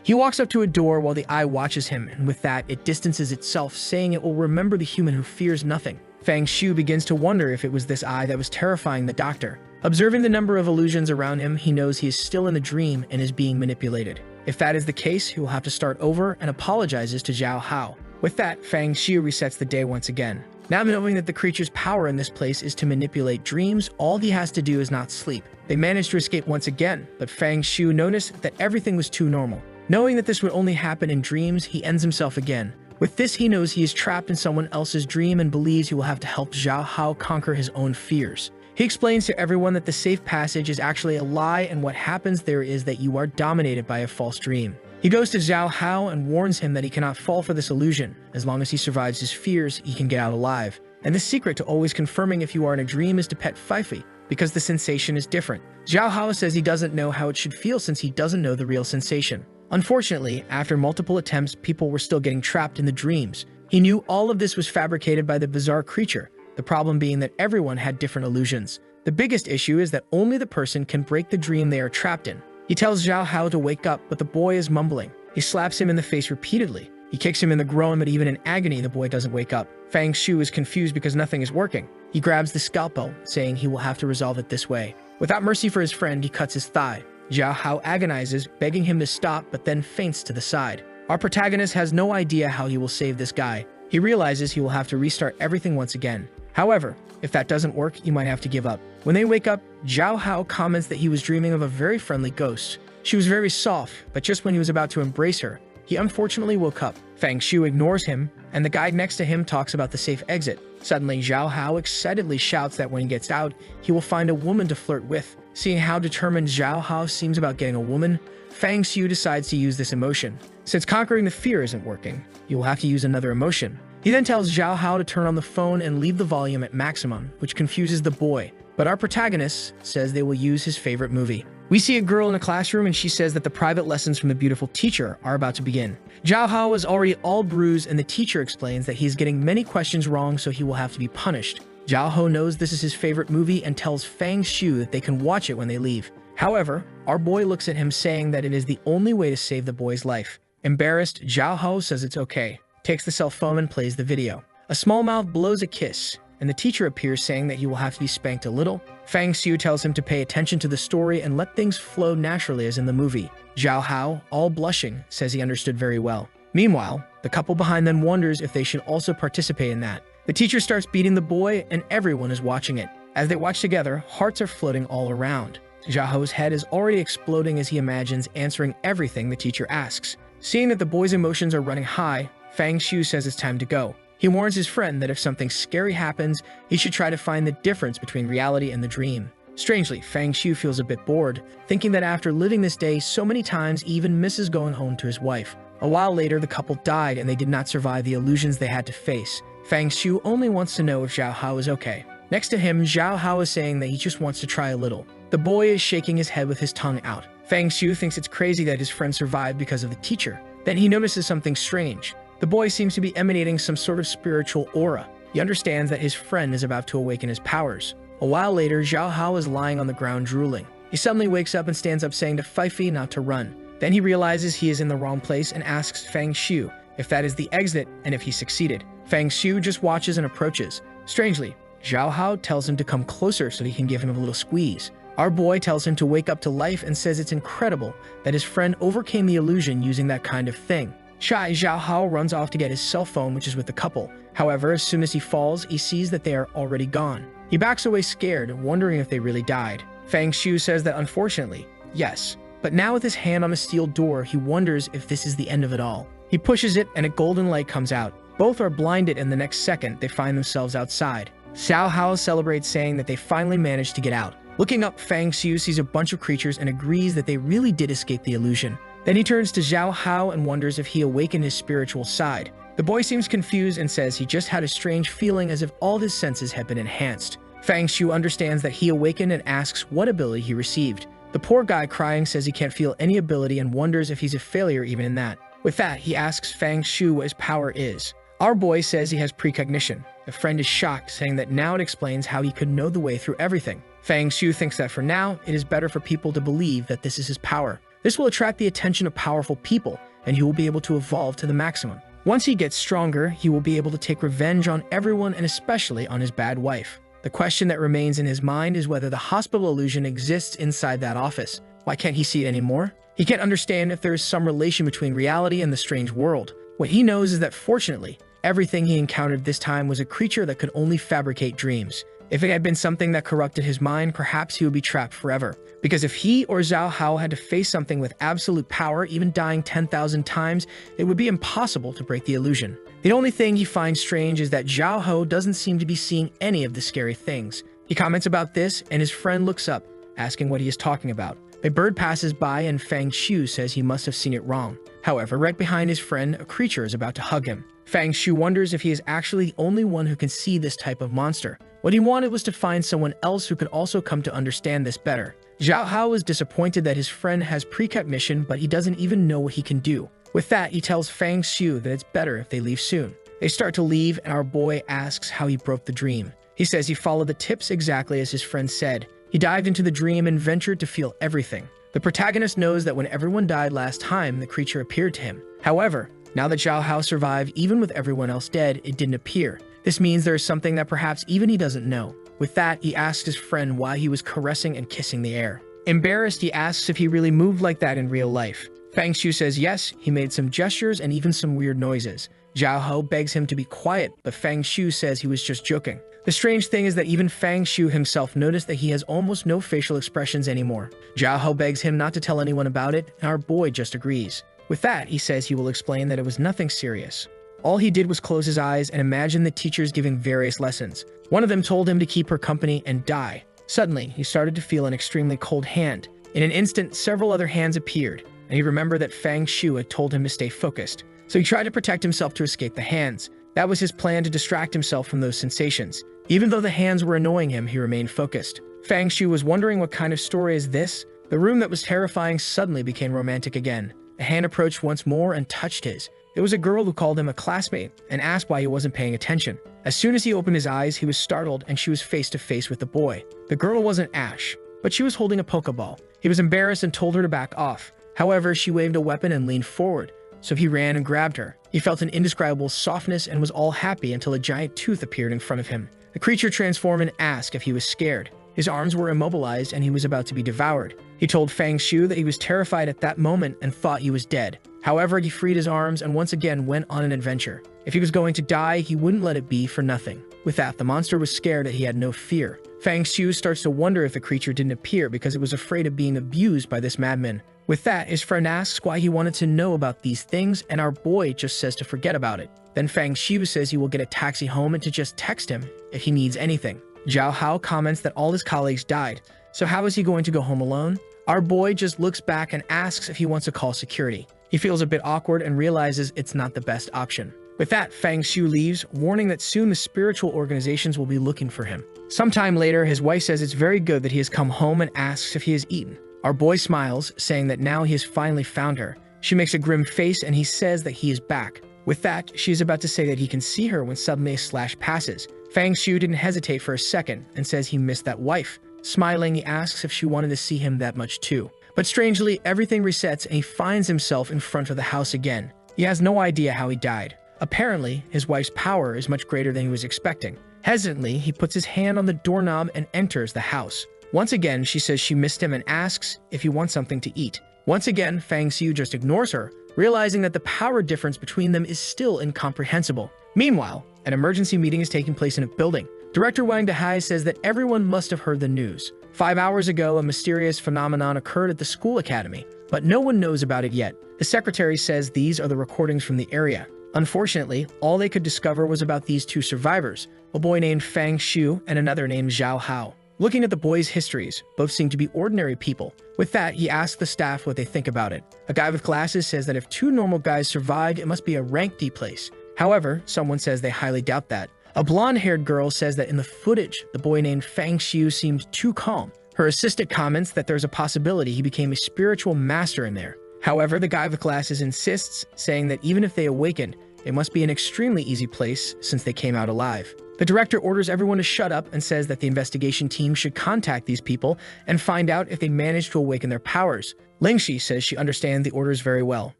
He walks up to a door while the eye watches him, and with that, it distances itself, saying it will remember the human who fears nothing. Fang Xiu begins to wonder if it was this eye that was terrifying the doctor. Observing the number of illusions around him, he knows he is still in the dream and is being manipulated. If that is the case, he will have to start over and apologizes to Zhao Hao. With that, Fang Xiu resets the day once again. Now knowing that the creature's power in this place is to manipulate dreams, all he has to do is not sleep. They manage to escape once again, but Fang Xiu noticed that everything was too normal. Knowing that this would only happen in dreams, he ends himself again. With this, he knows he is trapped in someone else's dream and believes he will have to help Zhao Hao conquer his own fears. He explains to everyone that the safe passage is actually a lie and what happens there is that you are dominated by a false dream. He goes to Zhao Hao and warns him that he cannot fall for this illusion. As long as he survives his fears, he can get out alive. And the secret to always confirming if you are in a dream is to pet Fifi, because the sensation is different. Zhao Hao says he doesn't know how it should feel since he doesn't know the real sensation. Unfortunately, after multiple attempts, people were still getting trapped in the dreams. He knew all of this was fabricated by the bizarre creature, the problem being that everyone had different illusions. The biggest issue is that only the person can break the dream they are trapped in. He tells Zhao Hao to wake up, but the boy is mumbling. He slaps him in the face repeatedly. He kicks him in the groin, but even in agony, the boy doesn't wake up. Fang Xiu is confused because nothing is working. He grabs the scalpel, saying he will have to resolve it this way. Without mercy for his friend, he cuts his thigh. Zhao Hao agonizes, begging him to stop, but then faints to the side. Our protagonist has no idea how he will save this guy. He realizes he will have to restart everything once again. However, if that doesn't work, he might have to give up. When they wake up, Zhao Hao comments that he was dreaming of a very friendly ghost. She was very soft, but just when he was about to embrace her, he unfortunately woke up. Fang Xiu ignores him, and the guide next to him talks about the safe exit. Suddenly, Zhao Hao excitedly shouts that when he gets out, he will find a woman to flirt with. Seeing how determined Zhao Hao seems about getting a woman, Fang Xiu decides to use this emotion. Since conquering the fear isn't working, he will have to use another emotion. He then tells Zhao Hao to turn on the phone and leave the volume at maximum, which confuses the boy. But our protagonist says they will use his favorite movie. We see a girl in a classroom and she says that the private lessons from the beautiful teacher are about to begin. Zhao Hao is already all bruised and the teacher explains that he is getting many questions wrong, so he will have to be punished. Zhao Hao knows this is his favorite movie and tells Fang Xiu that they can watch it when they leave. However, our boy looks at him, saying that it is the only way to save the boy's life. Embarrassed, Zhao Hao says it's okay, takes the cell phone and plays the video. A small mouth blows a kiss, and the teacher appears, saying that he will have to be spanked a little. Fang Xiu tells him to pay attention to the story and let things flow naturally as in the movie. Zhao Hao, all blushing, says he understood very well. Meanwhile, the couple behind them wonders if they should also participate in that. The teacher starts beating the boy and everyone is watching it. As they watch together, hearts are floating all around. Xiaoho's head is already exploding as he imagines answering everything the teacher asks. Seeing that the boy's emotions are running high, Fang Xiu says it's time to go. He warns his friend that if something scary happens, he should try to find the difference between reality and the dream. Strangely, Fang Xiu feels a bit bored, thinking that after living this day so many times, he even misses going home to his wife. A while later, the couple died and they did not survive the illusions they had to face. Fang Xiu only wants to know if Xiaohao is okay. Next to him, Xiaohao is saying that he just wants to try a little. The boy is shaking his head with his tongue out. Fang Xiu thinks it's crazy that his friend survived because of the teacher. Then he notices something strange. The boy seems to be emanating some sort of spiritual aura. He understands that his friend is about to awaken his powers. A while later, Xiaohao is lying on the ground drooling. He suddenly wakes up and stands up saying to Fifi not to run. Then he realizes he is in the wrong place and asks Fang Xiu if that is the exit and if he succeeded. Fang Xiu just watches and approaches. Strangely, Xiaohao tells him to come closer so that he can give him a little squeeze. Our boy tells him to wake up to life and says it's incredible that his friend overcame the illusion using that kind of thing. Shy Xiaohao runs off to get his cell phone, which is with the couple. However, as soon as he falls, he sees that they are already gone. He backs away scared, wondering if they really died. Fang Xiu says that unfortunately, yes. But now with his hand on a steel door, he wonders if this is the end of it all. He pushes it and a golden light comes out. Both are blinded and the next second, they find themselves outside. Xiaohao celebrates saying that they finally managed to get out. Looking up, Fang Xiu sees a bunch of creatures and agrees that they really did escape the illusion. Then he turns to Xiaohao and wonders if he awakened his spiritual side. The boy seems confused and says he just had a strange feeling as if all his senses had been enhanced. Fang Xiu understands that he awakened and asks what ability he received. The poor guy crying says he can't feel any ability and wonders if he's a failure even in that. With that, he asks Fang Xiu what his power is. Our boy says he has precognition. The friend is shocked, saying that now it explains how he could know the way through everything. Fang Xiu thinks that for now, it is better for people to believe that this is his power. This will attract the attention of powerful people, and he will be able to evolve to the maximum. Once he gets stronger, he will be able to take revenge on everyone and especially on his bad wife. The question that remains in his mind is whether the hospital illusion exists inside that office. Why can't he see it anymore? He can't understand if there is some relation between reality and the strange world. What he knows is that fortunately, everything he encountered this time was a creature that could only fabricate dreams. If it had been something that corrupted his mind, perhaps he would be trapped forever. Because if he or Zhao Hao had to face something with absolute power, even dying 10,000 times, it would be impossible to break the illusion. The only thing he finds strange is that Zhao Hao doesn't seem to be seeing any of the scary things. He comments about this, and his friend looks up, asking what he is talking about. A bird passes by, and Fang Xiu says he must have seen it wrong. However, right behind his friend, a creature is about to hug him. Fang Xiu wonders if he is actually the only one who can see this type of monster. What he wanted was to find someone else who could also come to understand this better. Zhao Hao is disappointed that his friend has precognition, but he doesn't even know what he can do. With that, he tells Fang Xiu that it's better if they leave soon. They start to leave, and our boy asks how he broke the dream. He says he followed the tips exactly as his friend said. He dived into the dream and ventured to feel everything. The protagonist knows that when everyone died last time, the creature appeared to him. However, now that Zhao Hao survived, even with everyone else dead, it didn't appear. This means there is something that perhaps even he doesn't know. With that, he asks his friend why he was caressing and kissing the air. Embarrassed, he asks if he really moved like that in real life. Fang Xiu says yes, he made some gestures and even some weird noises. Zhao Hao begs him to be quiet, but Fang Xiu says he was just joking. The strange thing is that even Fang Xiu himself noticed that he has almost no facial expressions anymore. Zhao Hao begs him not to tell anyone about it, and our boy just agrees. With that, he says he will explain that it was nothing serious. All he did was close his eyes and imagine the teachers giving various lessons. One of them told him to keep her company and die. Suddenly, he started to feel an extremely cold hand. In an instant, several other hands appeared, and he remembered that Fang Xiu had told him to stay focused. So he tried to protect himself to escape the hands. That was his plan, to distract himself from those sensations. Even though the hands were annoying him, he remained focused. Fang Xiu was wondering what kind of story is this. The room that was terrifying suddenly became romantic again. A hand approached once more and touched his. It was a girl who called him a classmate and asked why he wasn't paying attention. As soon as he opened his eyes, he was startled and she was face to face with the boy. The girl wasn't Ash, but she was holding a Pokeball. He was embarrassed and told her to back off. However, she waved a weapon and leaned forward, so he ran and grabbed her. He felt an indescribable softness and was all happy until a giant tooth appeared in front of him. The creature transformed and asked if he was scared. His arms were immobilized and he was about to be devoured. He told Fang Xiu that he was terrified at that moment and thought he was dead. However, he freed his arms and once again went on an adventure. If he was going to die, he wouldn't let it be for nothing. With that, the monster was scared that he had no fear. Fang Xiu starts to wonder if the creature didn't appear because it was afraid of being abused by this madman. With that, his friend asks why he wanted to know about these things, and our boy just says to forget about it. Then Fang Xiu says he will get a taxi home and to just text him if he needs anything. Zhao Hao comments that all his colleagues died, so how is he going to go home alone? Our boy just looks back and asks if he wants to call security. He feels a bit awkward and realizes it's not the best option. With that, Fang Xiu leaves, warning that soon the spiritual organizations will be looking for him. Sometime later, his wife says it's very good that he has come home and asks if he has eaten. Our boy smiles, saying that now he has finally found her. She makes a grim face and he says that he is back. With that, she is about to say that he can see her when suddenly a slash passes. Fang Xiu didn't hesitate for a second and says he missed that wife. Smiling, he asks if she wanted to see him that much too. But strangely, everything resets and he finds himself in front of the house again. He has no idea how he died. Apparently, his wife's power is much greater than he was expecting. Hesitantly, he puts his hand on the doorknob and enters the house. Once again, she says she missed him and asks if he wants something to eat. Once again, Fang Xiu just ignores her, realizing that the power difference between them is still incomprehensible. Meanwhile, an emergency meeting is taking place in a building. Director Wang Dehai says that everyone must have heard the news. 5 hours ago, a mysterious phenomenon occurred at the school academy, but no one knows about it yet. The secretary says these are the recordings from the area. Unfortunately, all they could discover was about these two survivors, a boy named Fang Xiu and another named Zhao Hao. Looking at the boys' histories, both seem to be ordinary people. With that, he asks the staff what they think about it. A guy with glasses says that if two normal guys survived, it must be a rank D place. However, someone says they highly doubt that. A blonde-haired girl says that in the footage, the boy named Fang Xiu seemed too calm. Her assistant comments that there's a possibility he became a spiritual master in there. However, the guy with glasses insists, saying that even if they awakened, it must be an extremely easy place since they came out alive. The director orders everyone to shut up and says that the investigation team should contact these people and find out if they managed to awaken their powers. Lingxi says she understands the orders very well.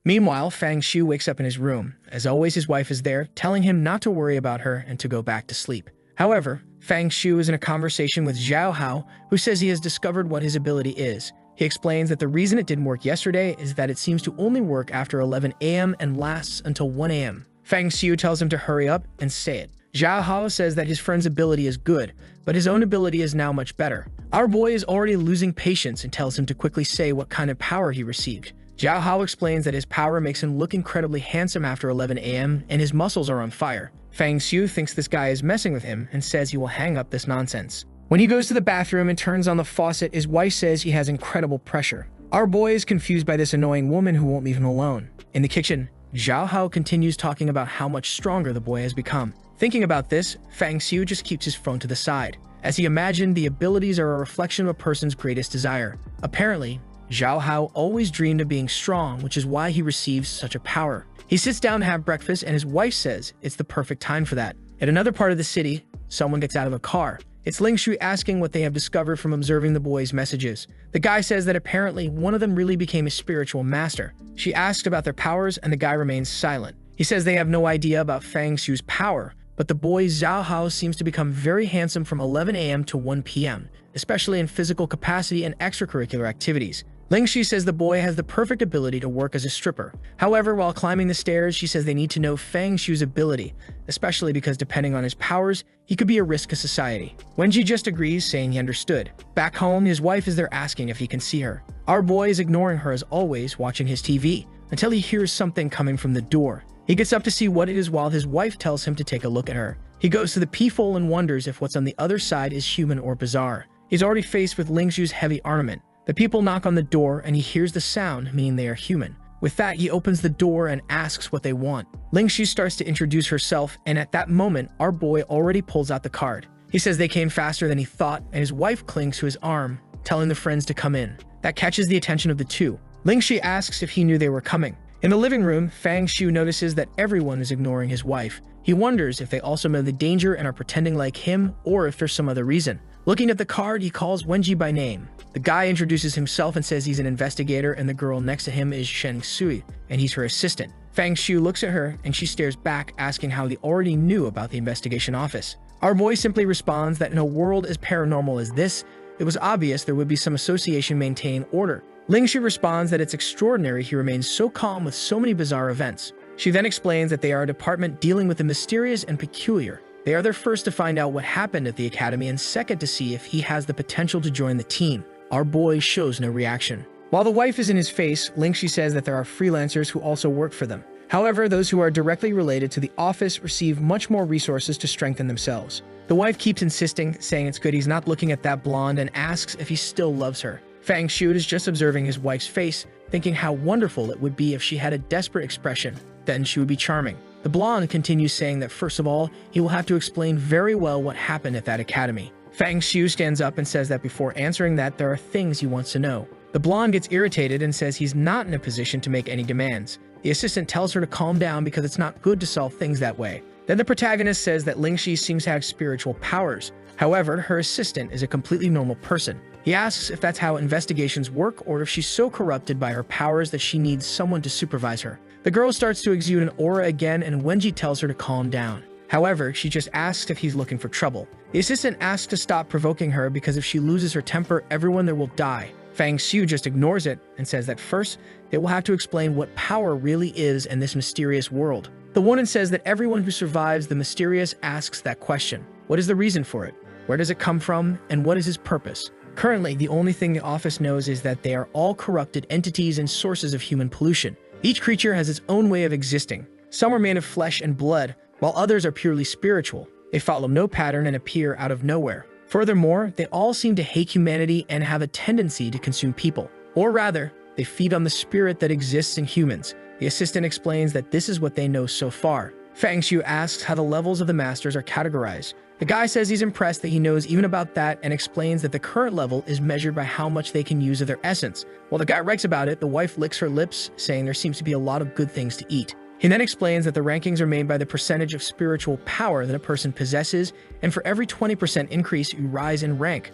Meanwhile, Fang Xiu wakes up in his room. As always, his wife is there, telling him not to worry about her and to go back to sleep. However, Fang Xiu is in a conversation with Zhao Hao, who says he has discovered what his ability is. He explains that the reason it didn't work yesterday is that it seems to only work after 11 a.m. and lasts until 1 a.m. Fang Xiu tells him to hurry up and say it. Zhao Hao says that his friend's ability is good, but his own ability is now much better. Our boy is already losing patience and tells him to quickly say what kind of power he received. Zhao Hao explains that his power makes him look incredibly handsome after 11 a.m. and his muscles are on fire. Fang Xiu thinks this guy is messing with him and says he will hang up this nonsense. When he goes to the bathroom and turns on the faucet, his wife says he has incredible pressure. Our boy is confused by this annoying woman who won't leave him alone. In the kitchen, Zhao Hao continues talking about how much stronger the boy has become. Thinking about this, Fang Xiu just keeps his phone to the side, as he imagined the abilities are a reflection of a person's greatest desire. Apparently, Zhao Hao always dreamed of being strong, which is why he receives such a power. He sits down to have breakfast and his wife says it's the perfect time for that. At another part of the city, someone gets out of a car. It's Lingxi asking what they have discovered from observing the boy's messages. The guy says that apparently one of them really became a spiritual master. She asks about their powers and the guy remains silent. He says they have no idea about Fang Xiu's power, but the boy Zhao Hao seems to become very handsome from 11 a.m. to 1 p.m., especially in physical capacity and extracurricular activities. Lingxi says the boy has the perfect ability to work as a stripper. However, while climbing the stairs, she says they need to know Fang Xiu's ability, especially because depending on his powers, he could be a risk to society. Wenji just agrees, saying he understood. Back home, his wife is there asking if he can see her. Our boy is ignoring her as always, watching his TV, until he hears something coming from the door. He gets up to see what it is while his wife tells him to take a look at her. He goes to the peephole and wonders if what's on the other side is human or bizarre. He's already faced with Lingxiu's heavy armament. The people knock on the door and he hears the sound, meaning they are human. With that, he opens the door and asks what they want. Lingxi starts to introduce herself, and at that moment, our boy already pulls out the card. He says they came faster than he thought, and his wife clings to his arm, telling the friends to come in. That catches the attention of the two. Lingxi asks if he knew they were coming. In the living room, Fang Xiu notices that everyone is ignoring his wife. He wonders if they also know the danger and are pretending like him, or if there's some other reason. Looking at the card, he calls Wenji by name. The guy introduces himself and says he's an investigator, and the girl next to him is Shen Sui, and he's her assistant. Fang Xiu looks at her, and she stares back, asking how they already knew about the investigation office. Our boy simply responds that in a world as paranormal as this, it was obvious there would be some association maintaining order. Lingxi responds that it's extraordinary he remains so calm with so many bizarre events. She then explains that they are a department dealing with the mysterious and peculiar. They are there first to find out what happened at the academy and second to see if he has the potential to join the team. Our boy shows no reaction. While the wife is in his face, Lingxi says that there are freelancers who also work for them. However, those who are directly related to the office receive much more resources to strengthen themselves. The wife keeps insisting, saying it's good he's not looking at that blonde, and asks if he still loves her. Fang Shu is just observing his wife's face, thinking how wonderful it would be if she had a desperate expression. Then she would be charming. The blonde continues saying that first of all, he will have to explain very well what happened at that academy. Fang Shu stands up and says that before answering that, there are things he wants to know. The blonde gets irritated and says he's not in a position to make any demands. The assistant tells her to calm down because it's not good to solve things that way. Then the protagonist says that Lingxi seems to have spiritual powers. However, her assistant is a completely normal person. He asks if that's how investigations work or if she's so corrupted by her powers that she needs someone to supervise her. The girl starts to exude an aura again and Wenji tells her to calm down. However, she just asks if he's looking for trouble. The assistant asks to stop provoking her because if she loses her temper, everyone there will die. Fang Xiu just ignores it and says that first, they will have to explain what power really is in this mysterious world. The woman says that everyone who survives the mysterious asks that question. What is the reason for it? Where does it come from? And what is his purpose? Currently, the only thing the office knows is that they are all corrupted entities and sources of human pollution. Each creature has its own way of existing. Some are made of flesh and blood, while others are purely spiritual. They follow no pattern and appear out of nowhere. Furthermore, they all seem to hate humanity and have a tendency to consume people. Or rather, they feed on the spirit that exists in humans. The assistant explains that this is what they know so far. Fang Xiu asks how the levels of the masters are categorized. The guy says he's impressed that he knows even about that and explains that the current level is measured by how much they can use of their essence. While the guy writes about it, the wife licks her lips, saying there seems to be a lot of good things to eat. He then explains that the rankings are made by the percentage of spiritual power that a person possesses, and for every 20% increase, you rise in rank.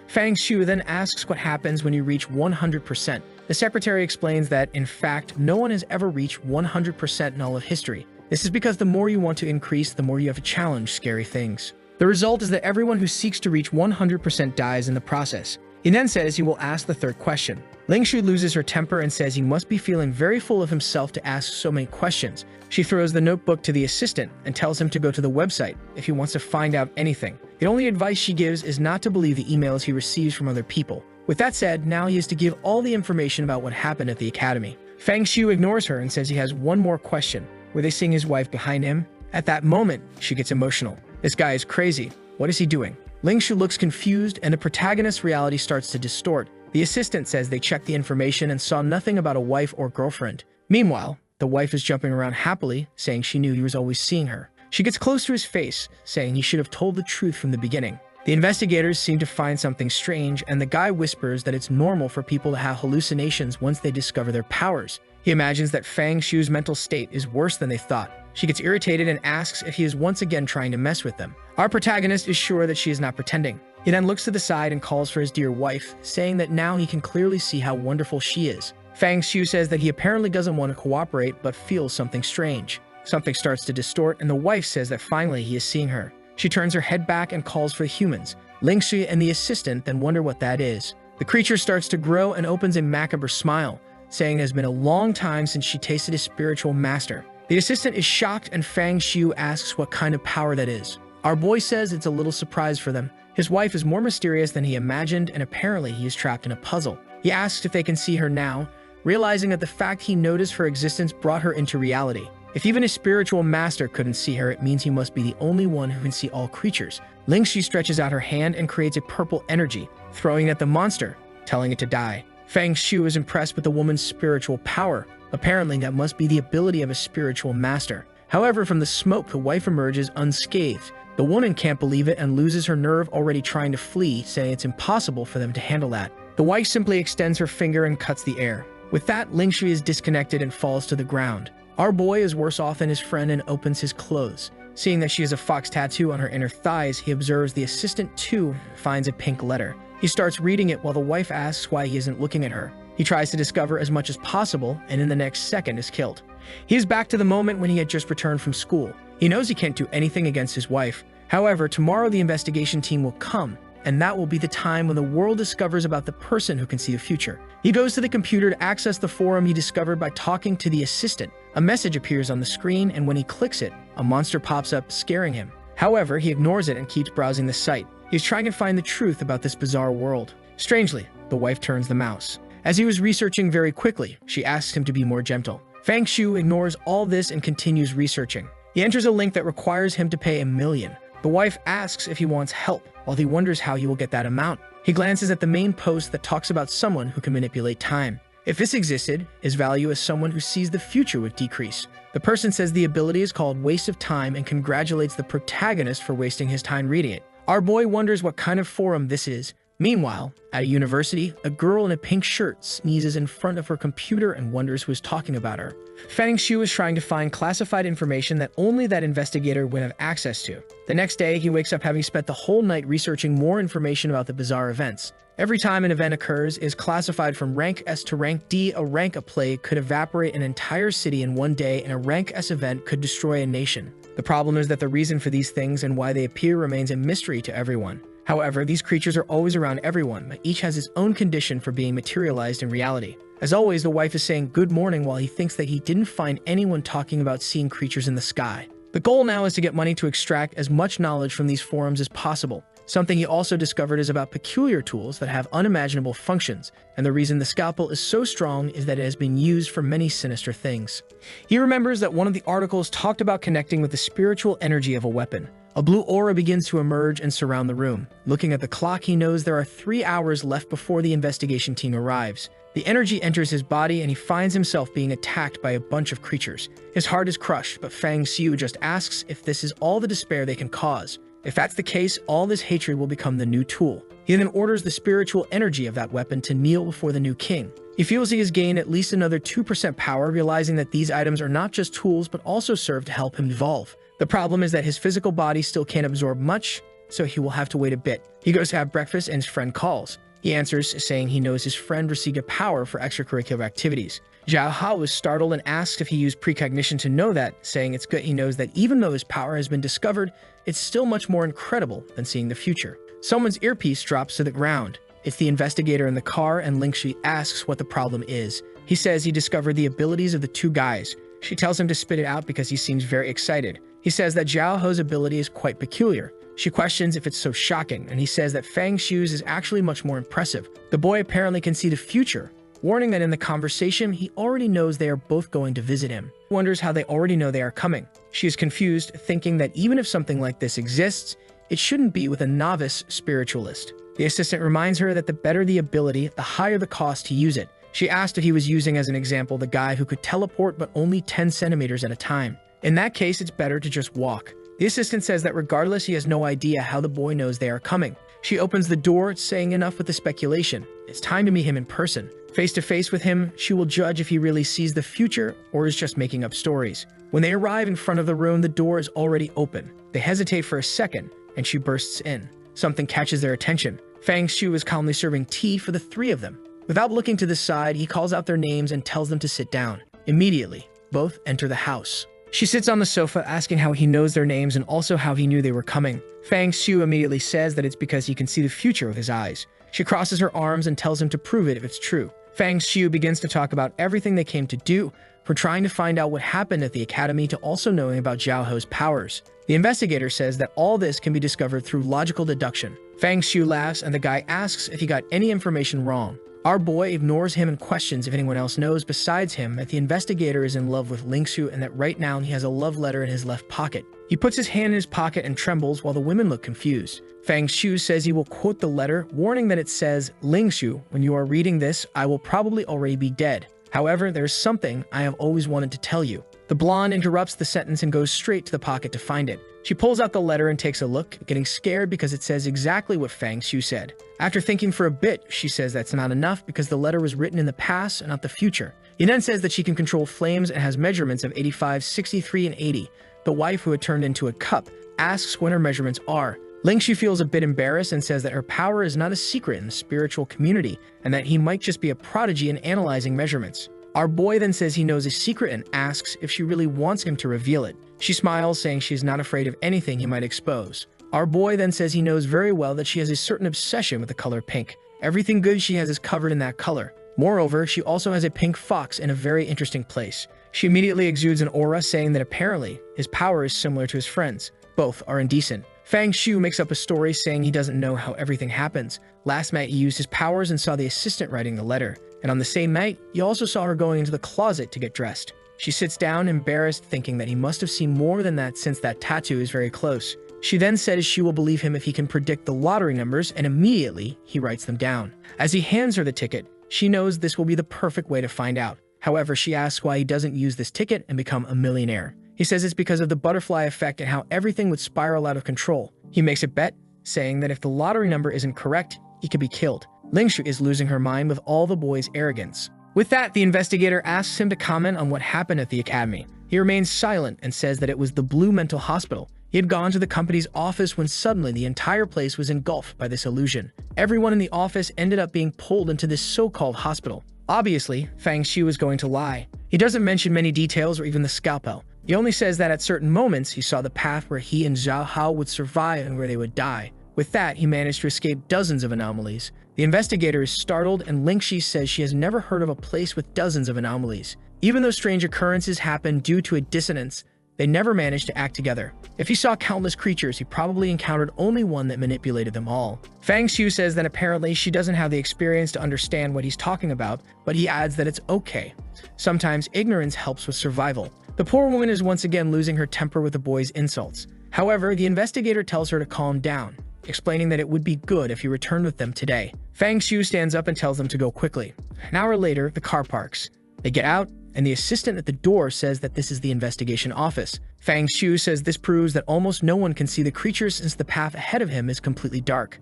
Fang Xiu then asks what happens when you reach 100%. The secretary explains that, in fact, no one has ever reached 100% in all of history. This is because the more you want to increase, the more you have to challenge scary things. The result is that everyone who seeks to reach 100% dies in the process. He then says he will ask the third question. Lingxi loses her temper and says he must be feeling very full of himself to ask so many questions. She throws the notebook to the assistant and tells him to go to the website if he wants to find out anything. The only advice she gives is not to believe the emails he receives from other people. With that said, now he is to give all the information about what happened at the academy. Fang Xiu ignores her and says he has one more question. Were they seeing his wife behind him? At that moment, she gets emotional. This guy is crazy. What is he doing? Lingxi looks confused and the protagonist's reality starts to distort. The assistant says they checked the information and saw nothing about a wife or girlfriend. Meanwhile, the wife is jumping around happily, saying she knew he was always seeing her. She gets close to his face, saying he should have told the truth from the beginning. The investigators seem to find something strange, and the guy whispers that it's normal for people to have hallucinations once they discover their powers. He imagines that Fang Xiu's mental state is worse than they thought. She gets irritated and asks if he is once again trying to mess with them. Our protagonist is sure that she is not pretending. He then looks to the side and calls for his dear wife, saying that now he can clearly see how wonderful she is. Fang Xiu says that he apparently doesn't want to cooperate but feels something strange. Something starts to distort and the wife says that finally he is seeing her. She turns her head back and calls for the humans. Lingxi and the assistant then wonder what that is. The creature starts to grow and opens a macabre smile, saying it has been a long time since she tasted his spiritual master. The assistant is shocked and Fang Xiu asks what kind of power that is. Our boy says it's a little surprise for them. His wife is more mysterious than he imagined and apparently he is trapped in a puzzle. He asks if they can see her now, realizing that the fact he noticed her existence brought her into reality. If even his spiritual master couldn't see her, it means he must be the only one who can see all creatures. Lingxi stretches out her hand and creates a purple energy, throwing it at the monster, telling it to die. Fang Xiu is impressed with the woman's spiritual power. Apparently, that must be the ability of a spiritual master. However, from the smoke, the wife emerges unscathed. The woman can't believe it and loses her nerve, already trying to flee, saying it's impossible for them to handle that. The wife simply extends her finger and cuts the air. With that, Lingxi is disconnected and falls to the ground. Our boy is worse off than his friend and opens his clothes. Seeing that she has a fox tattoo on her inner thighs, he observes the assistant too finds a pink letter. He starts reading it while the wife asks why he isn't looking at her. He tries to discover as much as possible and in the next second is killed. He is back to the moment when he had just returned from school. He knows he can't do anything against his wife. However, tomorrow the investigation team will come, and that will be the time when the world discovers about the person who can see the future. He goes to the computer to access the forum he discovered by talking to the assistant. A message appears on the screen, and when he clicks it, a monster pops up, scaring him. However, he ignores it and keeps browsing the site. He's trying to find the truth about this bizarre world. Strangely, the wife turns the mouse. As he was researching very quickly, she asks him to be more gentle. Fang Shu ignores all this and continues researching. He enters a link that requires him to pay $1 million. The wife asks if he wants help, while he wonders how he will get that amount. He glances at the main post that talks about someone who can manipulate time. If this existed, his value as someone who sees the future would decrease. The person says the ability is called Waste of Time and congratulates the protagonist for wasting his time reading it. Our boy wonders what kind of forum this is. Meanwhile, at a university, a girl in a pink shirt sneezes in front of her computer and wonders who is talking about her. Fang Shu is trying to find classified information that only that investigator would have access to. The next day, he wakes up having spent the whole night researching more information about the bizarre events. Every time an event occurs, it is classified from rank S to rank D. A rank A plague could evaporate an entire city in one day, and a rank S event could destroy a nation. The problem is that the reason for these things and why they appear remains a mystery to everyone. However, these creatures are always around everyone, but each has its own condition for being materialized in reality. As always, the wife is saying good morning while he thinks that he didn't find anyone talking about seeing creatures in the sky. The goal now is to get money to extract as much knowledge from these forums as possible. Something he also discovered is about peculiar tools that have unimaginable functions, and the reason the scalpel is so strong is that it has been used for many sinister things. He remembers that one of the articles talked about connecting with the spiritual energy of a weapon. A blue aura begins to emerge and surround the room. Looking at the clock, he knows there are 3 hours left before the investigation team arrives. The energy enters his body and he finds himself being attacked by a bunch of creatures. His heart is crushed, but Fang Xiu just asks if this is all the despair they can cause. If that's the case, all this hatred will become the new tool. He then orders the spiritual energy of that weapon to kneel before the new king. He feels he has gained at least another 2% power, realizing that these items are not just tools but also serve to help him evolve. The problem is that his physical body still can't absorb much, so he will have to wait a bit. He goes to have breakfast and his friend calls. He answers, saying he knows his friend received a power for extracurricular activities. Yahello is startled and asks if he used precognition to know that, saying it's good he knows that even though his power has been discovered, it's still much more incredible than seeing the future. Someone's earpiece drops to the ground. It's the investigator in the car, and Lingxi asks what the problem is. He says he discovered the abilities of the 2 guys. She tells him to spit it out because he seems very excited. He says that Zhao Ho's ability is quite peculiar. She questions if it's so shocking, and he says that Fang Xiu's is actually much more impressive. The boy apparently can see the future, warning that in the conversation, he already knows they are both going to visit him. He wonders how they already know they are coming. She is confused, thinking that even if something like this exists, it shouldn't be with a novice spiritualist. The assistant reminds her that the better the ability, the higher the cost to use it. She asked if he was using as an example the guy who could teleport but only 10 centimeters at a time. In that case, it's better to just walk. The assistant says that regardless, he has no idea how the boy knows they are coming. She opens the door, saying enough with the speculation. It's time to meet him in person. Face to face with him, she will judge if he really sees the future or is just making up stories. When they arrive in front of the room, the door is already open. They hesitate for a second, and she bursts in. Something catches their attention. Fang Xiu is calmly serving tea for the 3 of them. Without looking to the side, he calls out their names and tells them to sit down. Immediately, both enter the house. She sits on the sofa, asking how he knows their names and also how he knew they were coming. Fang Xiu immediately says that it's because he can see the future with his eyes. She crosses her arms and tells him to prove it if it's true. Fang Xiu begins to talk about everything they came to do, from trying to find out what happened at the academy to also knowing about Zhao Ho's powers. The investigator says that all this can be discovered through logical deduction. Fang Xiu laughs and the guy asks if he got any information wrong. Our boy ignores him and questions if anyone else knows besides him that the investigator is in love with Lingxu and that right now he has a love letter in his left pocket. He puts his hand in his pocket and trembles while the women look confused. Fang Xiu says he will quote the letter, warning that it says, "Lingxu, when you are reading this, I will probably already be dead. However, there is something I have always wanted to tell you." The blonde interrupts the sentence and goes straight to the pocket to find it. She pulls out the letter and takes a look, getting scared because it says exactly what Fang Xiu said. After thinking for a bit, she says that's not enough because the letter was written in the past and not the future. He then says that she can control flames and has measurements of 85, 63, and 80. The wife, who had turned into a cup, asks when her measurements are. Lingxu feels a bit embarrassed and says that her power is not a secret in the spiritual community and that he might just be a prodigy in analyzing measurements. Our boy then says he knows a secret and asks if she really wants him to reveal it. She smiles, saying she is not afraid of anything he might expose. Our boy then says he knows very well that she has a certain obsession with the color pink. Everything good she has is covered in that color. Moreover, she also has a pink fox in a very interesting place. She immediately exudes an aura, saying that apparently his power is similar to his friend's. Both are indecent. Fang Shu makes up a story saying he doesn't know how everything happens. Last night he used his powers and saw the assistant writing the letter. And on the same night, he also saw her going into the closet to get dressed. She sits down, embarrassed, thinking that he must have seen more than that since that tattoo is very close. She then says she will believe him if he can predict the lottery numbers, and immediately he writes them down. As he hands her the ticket, she knows this will be the perfect way to find out. However, she asks why he doesn't use this ticket and become a millionaire. He says it's because of the butterfly effect and how everything would spiral out of control. He makes a bet, saying that if the lottery number isn't correct, he could be killed. Lingshu is losing her mind with all the boy's arrogance. With that, the investigator asks him to comment on what happened at the academy. He remains silent and says that it was the Blue Mental Hospital. He had gone to the company's office when suddenly the entire place was engulfed by this illusion. Everyone in the office ended up being pulled into this so-called hospital. Obviously, Fang Shu is going to lie. He doesn't mention many details or even the scalpel. He only says that at certain moments he saw the path where he and Zhao Hao would survive and where they would die. With that, he managed to escape dozens of anomalies. The investigator is startled, and Lingxi says she has never heard of a place with dozens of anomalies. Even though strange occurrences happen due to a dissonance, they never managed to act together. If he saw countless creatures, he probably encountered only one that manipulated them all. Fang Shu says that apparently she doesn't have the experience to understand what he's talking about, but he adds that it's okay. Sometimes ignorance helps with survival. The poor woman is once again losing her temper with the boy's insults. However, the investigator tells her to calm down, explaining that it would be good if he returned with them today. Fang Shu stands up and tells them to go quickly. An hour later, the car parks. They get out, and the assistant at the door says that this is the investigation office. Fang Shu says this proves that almost no one can see the creatures since the path ahead of him is completely dark.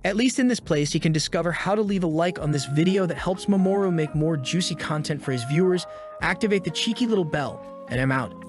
At least in this place, he can discover how to leave a like on this video that helps Mamoru make more juicy content for his viewers, activate the cheeky little bell, and I'm out.